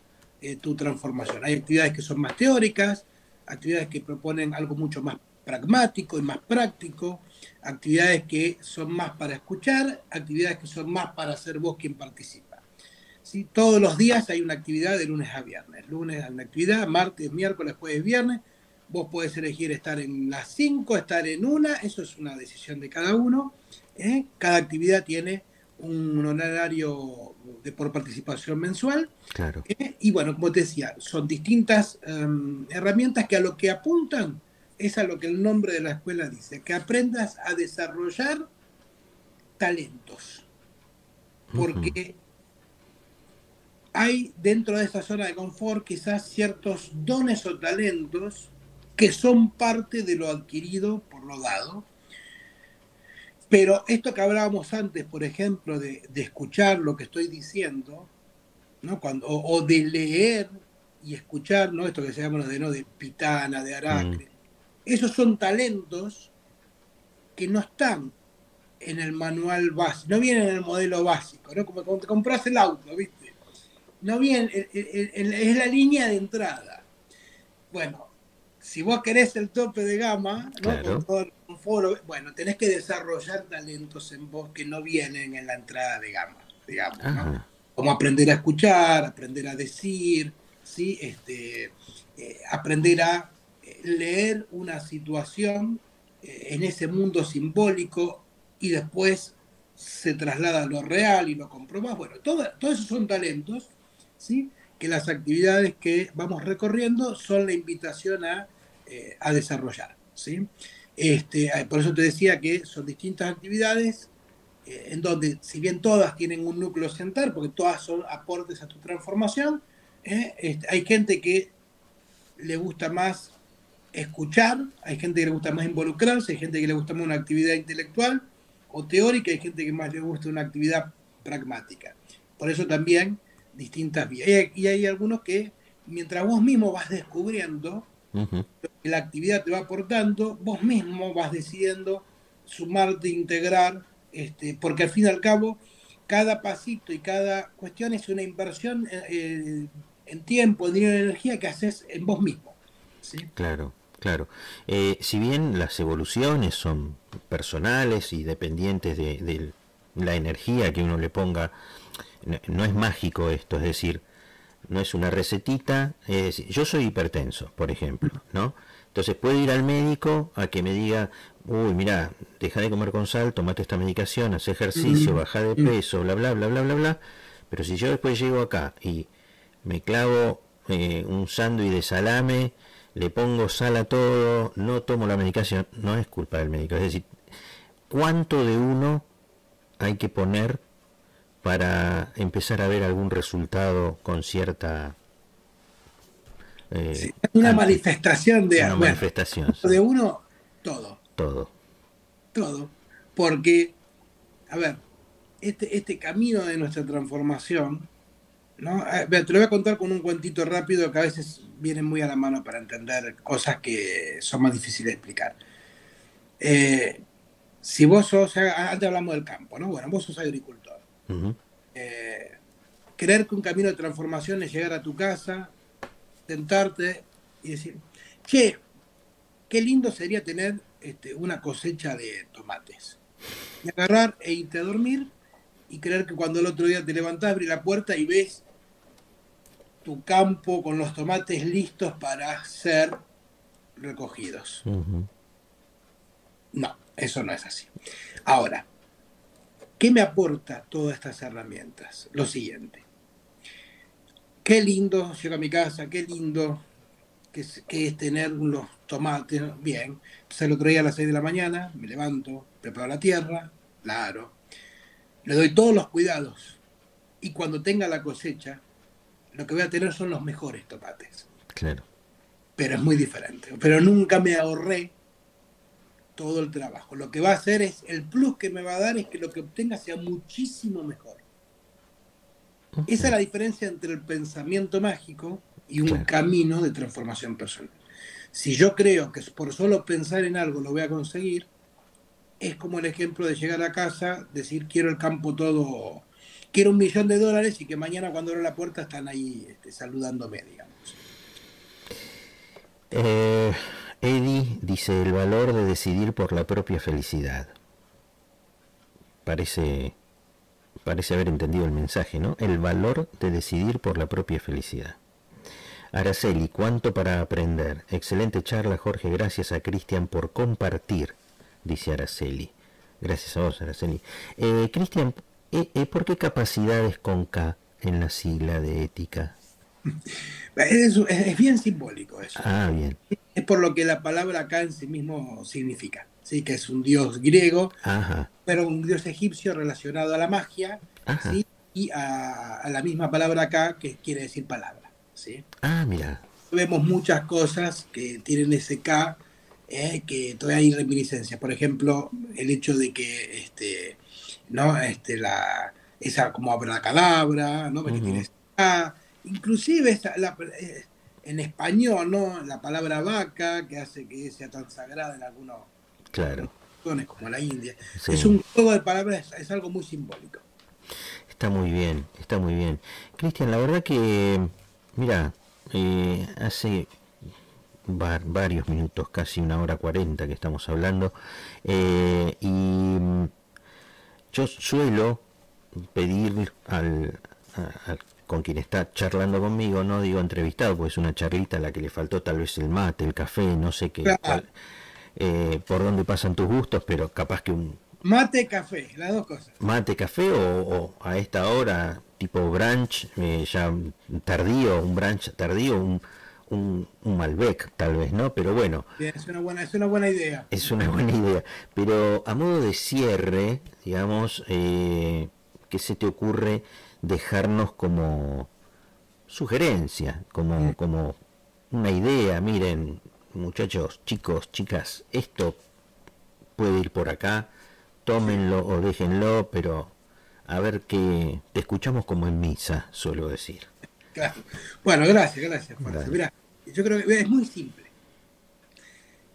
tu transformación. Hay actividades que son más teóricas, actividades que proponen algo mucho más pragmático y más práctico, actividades que son más para escuchar, actividades que son más para ser vos quien participa. ¿Sí? Todos los días hay una actividad de lunes a viernes. Lunes hay una actividad, martes, miércoles, jueves, viernes. Vos podés elegir estar en las 5, estar en una, eso es una decisión de cada uno. Cada actividad tiene un horario por participación mensual. Claro. Y bueno, como te decía, son distintas herramientas que a lo que apuntan es a lo que el nombre de la escuela dice, que aprendas a desarrollar talentos. Porque hay dentro de esa zona de confort quizás ciertos dones o talentos que son parte de lo adquirido por lo dado. Pero esto que hablábamos antes, por ejemplo, de escuchar lo que estoy diciendo, ¿no? O de leer y escuchar, ¿no? Esto que se llama de Pitana, de Aracre. Esos son talentos que no están en el manual básico, no vienen en el modelo básico, ¿no? Como cuando te compras el auto, ¿viste? No viene, es la línea de entrada. Bueno, si vos querés el tope de gama, ¿no? Claro. Con todo el confort, bueno, tenés que desarrollar talentos en vos que no vienen en la entrada de gama, digamos, ¿no? como aprender a escuchar, aprender a decir, ¿sí? Aprender a leer una situación en ese mundo simbólico y después se traslada a lo real y lo comprobás. Bueno, todos esos son talentos, ¿sí? Que las actividades que vamos recorriendo son la invitación a desarrollar, ¿sí? Por eso te decía que son distintas actividades en donde, si bien todas tienen un núcleo central, porque todas son aportes a tu transformación, hay gente que le gusta más escuchar, hay gente que le gusta más involucrarse, hay gente que le gusta más una actividad intelectual o teórica, hay gente que más le gusta una actividad pragmática. Por eso también distintas vías. Y hay algunos que, mientras vos mismo vas descubriendo lo que la actividad te va aportando, vos mismo vas decidiendo sumarte, integrar, porque al fin y al cabo, cada pasito y cada cuestión es una inversión en tiempo, en dinero y energía que haces en vos mismo, ¿sí? Claro, claro. Si bien las evoluciones son personales y dependientes de la energía que uno le ponga, no es mágico esto, es decir, no es una recetita. Yo soy hipertenso, por ejemplo, ¿no? Entonces puedo ir al médico a que me diga, uy, mira, deja de comer con sal, tomate esta medicación, haz ejercicio, baja de peso, bla, bla, bla, bla, bla, bla. Pero si yo después llego acá y me clavo un sándwich de salame, le pongo sal a todo, no tomo la medicación, no es culpa del médico. Es decir, ¿cuánto de uno hay que poner para empezar a ver algún resultado con cierta... sí, una manifestación de... Una manifestación. Sí. De uno, todo. Todo. Todo. Porque, a ver, este camino de nuestra transformación, ¿no? Te lo voy a contar con un cuentito rápido que a veces vienen muy a la mano para entender cosas que son más difíciles de explicar. Si vos sos, antes hablamos del campo, ¿no? Bueno, vos sos agricultor. Creer que un camino de transformación es llegar a tu casa, sentarte y decir, che, qué lindo sería tener una cosecha de tomates. Y agarrar e irte a dormir y creer que cuando el otro día te levantás, abrís la puerta y ves tu campo con los tomates listos para ser recogidos. No, eso no es así. Ahora, ¿qué me aporta todas estas herramientas? Lo siguiente. Qué lindo, llego a mi casa, qué lindo que es tener los tomates, ¿no? Bien. Entonces el otro día a las 6 de la mañana me levanto, preparo la tierra, la aro, le doy todos los cuidados y cuando tenga la cosecha, lo que voy a tener son los mejores tomates. Claro. Pero es muy diferente. Pero nunca me ahorré todo el trabajo. Lo que va a hacer es, el plus que me va a dar es que lo que obtenga sea muchísimo mejor. Esa es la diferencia entre el pensamiento mágico y un camino de transformación personal. Si yo creo que por solo pensar en algo lo voy a conseguir, es como el ejemplo de llegar a casa, decir quiero el campo todo, quiero $1.000.000 y que mañana cuando abro la puerta están ahí saludándome, digamos. Eddie dice el valor de decidir por la propia felicidad. Parece haber entendido el mensaje, ¿no? El valor de decidir por la propia felicidad. Araceli, ¿cuánto para aprender? Excelente charla, Jorge. Gracias a Cristian por compartir, dice Araceli. Gracias a vos, Araceli. Cristian, ¿por qué capacidades con K en la sigla de ética? Es bien simbólico eso. Ah, bien. Es por lo que la palabra K en sí mismo significa. ¿Sí? Que es un dios griego, pero un dios egipcio relacionado a la magia, ¿sí? Y a la misma palabra K que quiere decir palabra, ¿sí? Ah, mira. Vemos muchas cosas que tienen ese K, que todavía hay reminiscencias. Por ejemplo, el hecho de que ¿no? Esa como abracadabra, ¿no? Que tiene ese K. Inclusive en español, ¿no? La palabra vaca, que hace que sea tan sagrada en algunos como la India. Sí. Es un juego de palabras, es algo muy simbólico. Está muy bien, está muy bien. Cristian, la verdad que, mira, hace varios minutos, casi 1:40 que estamos hablando, y yo suelo pedir con quien está charlando conmigo, no digo entrevistado, porque es una charlita a la que le faltó tal vez el mate, el café, no sé qué, Claro. por dónde pasan tus gustos, pero capaz que un Mate, café, las dos cosas. mate, café o a esta hora, tipo brunch, ya tardío, un brunch tardío, un Malbec tal vez, ¿no? Pero bueno, Bien, es una buena idea. es una buena idea. Pero a modo de cierre, digamos, ¿qué se te ocurre dejarnos como sugerencia, como una idea? Miren, muchachos, chicos, chicas, esto puede ir por acá, tómenlo o déjenlo, pero a ver qué te escuchamos como en misa, suelo decir. Claro. Bueno, gracias, Juan. Dale. Mira, yo creo que es muy simple.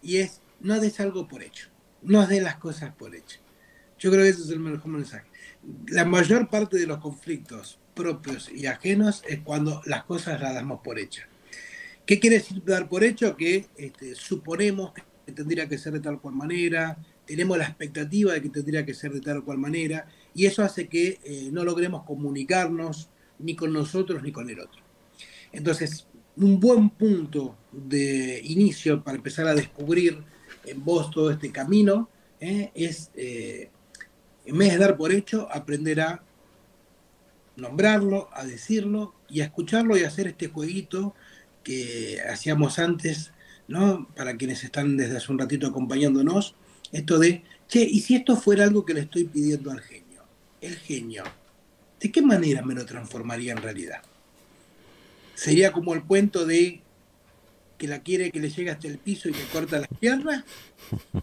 Y es, no des algo por hecho. No des las cosas por hecho. Yo creo que ese es el mejor mensaje. La mayor parte de los conflictos propios y ajenos es cuando las cosas las damos por hechas. ¿Qué quiere decir dar por hecho? Que suponemos que tendría que ser de tal cual manera, tenemos la expectativa de que tendría que ser de tal cual manera, y eso hace que no logremos comunicarnos ni con nosotros ni con el otro. Entonces, un buen punto de inicio para empezar a descubrir en vos todo este camino es, en vez de dar por hecho, aprender a nombrarlo, a decirlo y a escucharlo y a hacer este jueguito que hacíamos antes, ¿no? Para quienes están desde hace un ratito acompañándonos, esto de, che, ¿y si esto fuera algo que le estoy pidiendo al genio? El genio, ¿de qué manera me lo transformaría en realidad? ¿Sería como el cuento de que la quiere que le llegue hasta el piso y le corta las piernas? ¿No?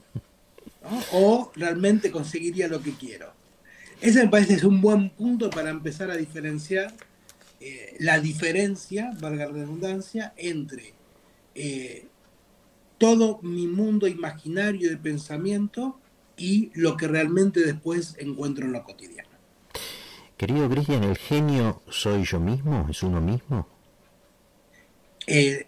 ¿O realmente conseguiría lo que quiero? Ese me parece es un buen punto para empezar a diferenciar la diferencia, valga la redundancia, entre todo mi mundo imaginario de pensamiento y lo que realmente después encuentro en lo cotidiano. Querido Cristian, ¿el genio soy yo mismo? ¿Es uno mismo? El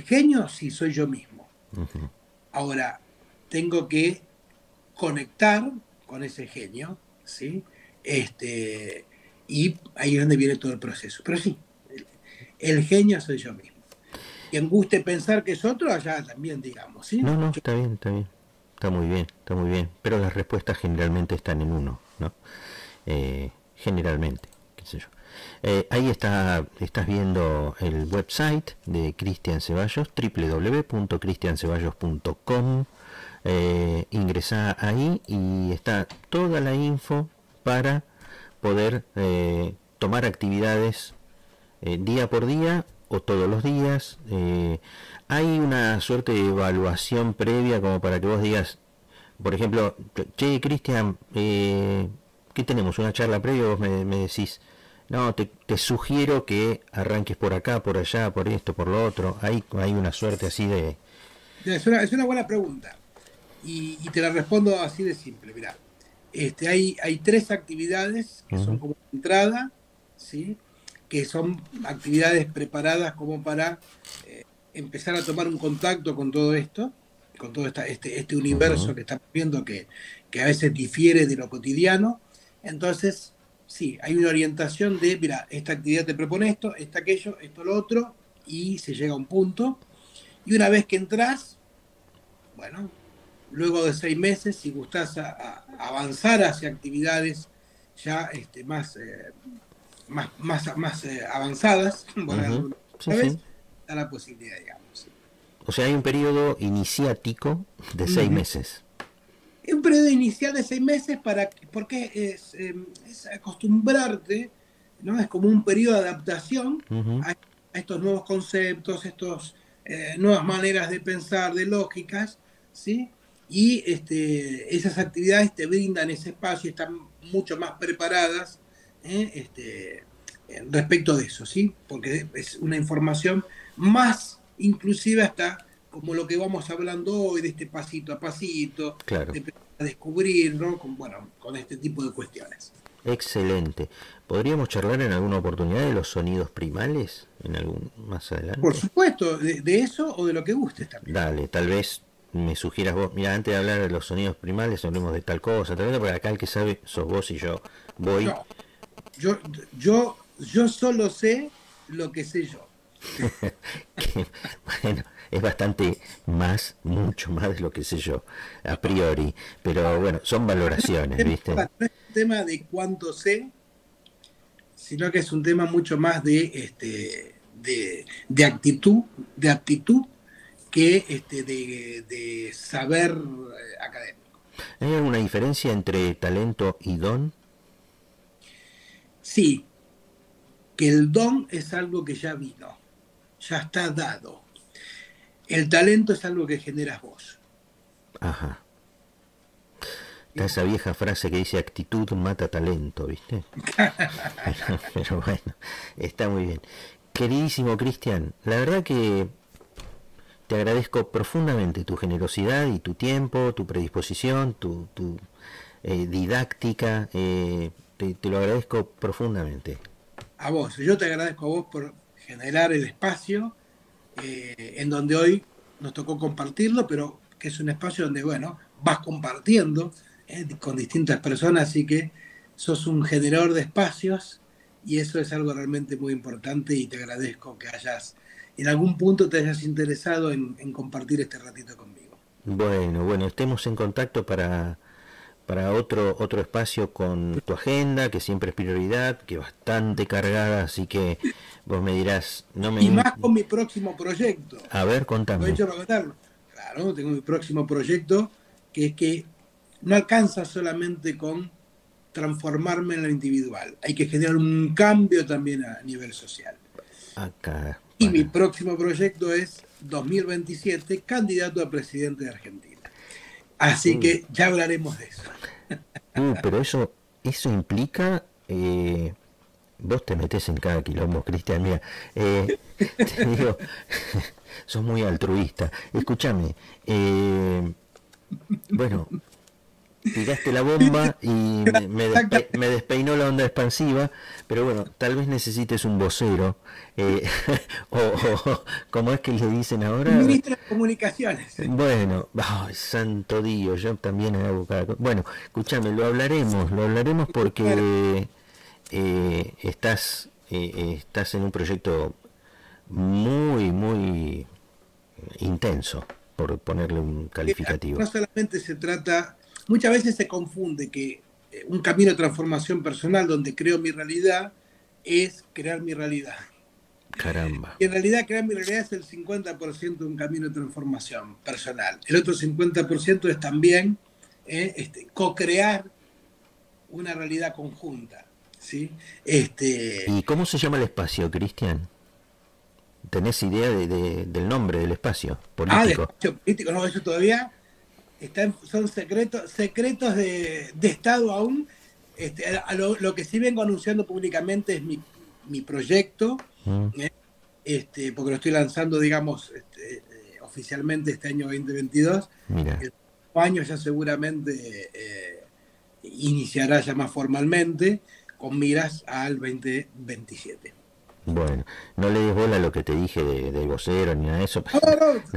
genio sí soy yo mismo. Uh-huh. Ahora, tengo que conectar con ese genio, ¿sí? Y ahí es donde viene todo el proceso. Pero sí, el genio soy yo mismo. Quien guste pensar que es otro, allá también, digamos, ¿sí? No, está bien, está muy bien, pero las respuestas generalmente están en uno, ¿no? Generalmente, qué sé yo. Ahí estás viendo el website de Cristian Ceballos, www.cristianceballos.com. Ingresá ahí y está toda la info para poder tomar actividades día por día o todos los días. Hay una suerte de evaluación previa como para que vos digas, por ejemplo, che, Cristian, ¿qué tenemos? Una charla previa, vos me decís, no, te sugiero que arranques por acá, por allá, por esto, por lo otro. Hay una suerte así de... Es una buena pregunta. Y te la respondo así de simple. Mirá, hay 3 actividades que son como entrada, ¿sí? Que son actividades preparadas como para empezar a tomar un contacto con todo esto, con todo este universo que estamos viendo que a veces difiere de lo cotidiano. Entonces, sí, hay una orientación de, mira, esta actividad te propone esto, aquello, esto, lo otro, y se llega a un punto. Y una vez que entras, bueno, luego de 6 meses, si gustás a avanzar hacia actividades ya más avanzadas, bueno, Sí, ¿sabes? sí. Da la posibilidad, digamos. Sí. O sea, hay un periodo iniciático de 6 meses. Un periodo inicial de 6 meses porque es acostumbrarte, ¿no? Es como un periodo de adaptación a estos nuevos conceptos, nuevas maneras de pensar, de lógicas, ¿sí? Y esas actividades te brindan ese espacio, están mucho más preparadas respecto de eso, ¿sí? Porque es una información más inclusive hasta como lo que vamos hablando hoy, de este pasito a pasito, claro, de descubrir, ¿no? Con este tipo de cuestiones. Excelente. ¿Podríamos charlar en alguna oportunidad de los sonidos primales? Más adelante. Por supuesto, de eso o de lo que gustes también. Dale, tal vez me sugieras vos, mira, antes de hablar de los sonidos primales, hablemos de tal cosa, porque acá el que sabe sos vos y yo voy. No. Yo solo sé lo que sé yo. Bueno, es bastante más, mucho más de lo que sé yo, a priori. Pero bueno, son valoraciones, ¿viste? No es un tema de cuánto sé, sino que es un tema mucho más de aptitud que de saber académico. ¿Hay alguna diferencia entre talento y don? Sí, que el don es algo que ya vino, ya está dado. El talento es algo que generas vos. Ajá. Está esa vieja frase que dice actitud mata talento, ¿viste? pero bueno, está muy bien. Queridísimo Cristian, la verdad que te agradezco profundamente tu generosidad y tu tiempo, tu predisposición, tu didáctica. Te lo agradezco profundamente. A vos, yo te agradezco a vos por generar el espacio en donde hoy nos tocó compartirlo, pero que es un espacio donde, bueno, vas compartiendo con distintas personas, así que sos un generador de espacios y eso es algo realmente muy importante y te agradezco que en algún punto te hayas interesado en compartir este ratito conmigo. Bueno, estemos en contacto para otro espacio con tu agenda, que siempre es prioridad, que bastante cargada, así que vos me dirás... Y más con mi próximo proyecto. A ver, contame. Claro, tengo mi próximo proyecto, que es que no alcanza solamente con transformarme en lo individual, hay que generar un cambio también a nivel social. Acá. Y mi próximo proyecto es 2027, candidato a presidente de Argentina. Así que ya hablaremos de eso. Pero eso implica... vos te metés en cada quilombo, Cristian. Mira, te digo, sos muy altruista. Escúchame, bueno, tiraste la bomba y me despeinó la onda expansiva, pero bueno, tal vez necesites un vocero, o ¿cómo es que le dicen ahora? Ministro de Comunicaciones. Bueno, santo Dios, yo también hago cada cosa. Bueno, escúchame, lo hablaremos porque estás en un proyecto muy, muy intenso, por ponerle un calificativo. No solamente se trata... Muchas veces se confunde que un camino de transformación personal donde creo mi realidad es crear mi realidad. Caramba. Y en realidad crear mi realidad es el 50% de un camino de transformación personal. El otro 50% es también co-crear una realidad conjunta. ¿Sí? ¿Y cómo se llama el espacio, Cristian? ¿Tenés idea del nombre del espacio político? Del espacio político, no, eso todavía... son secretos de Estado aún. Lo que sí vengo anunciando públicamente es mi proyecto, porque lo estoy lanzando, digamos, oficialmente este año 2022. Mira. El año ya seguramente iniciará ya más formalmente, con miras al 2027. Bueno, no le des bola a lo que te dije del vocero ni nada de eso. No,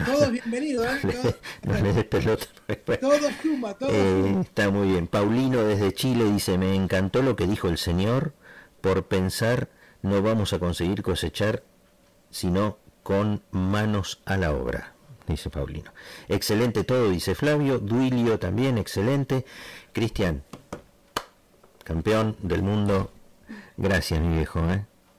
todos bienvenidos, No le des pelota. Todo suma, todo suma. Está muy bien. Paulino desde Chile dice, me encantó lo que dijo el señor, por pensar no vamos a conseguir cosechar, sino con manos a la obra, dice Paulino. Excelente todo, dice Flavio. Duilio también, excelente. Cristian, campeón del mundo, gracias mi viejo,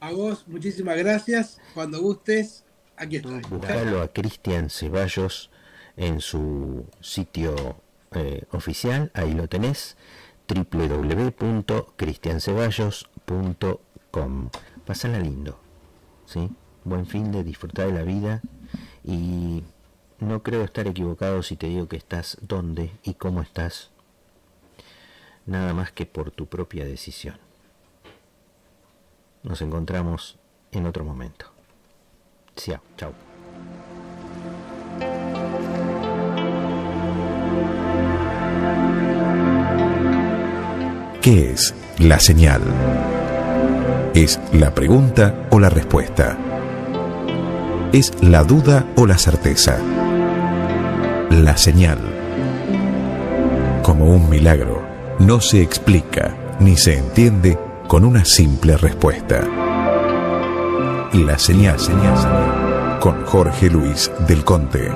A vos, muchísimas gracias. Cuando gustes, aquí estoy. Buscalo a Cristian Ceballos en su sitio oficial, ahí lo tenés, www.cristianceballos.com. Pásala lindo, ¿sí? Buen fin de disfrutar de la vida y no creo estar equivocado si te digo que estás donde y cómo estás, nada más que por tu propia decisión. Nos encontramos en otro momento. Chao. ¿Qué es la señal? ¿Es la pregunta o la respuesta? ¿Es la duda o la certeza? La señal. Como un milagro, no se explica ni se entiende, con una simple respuesta. La señal, con Jorge Luis del Conte.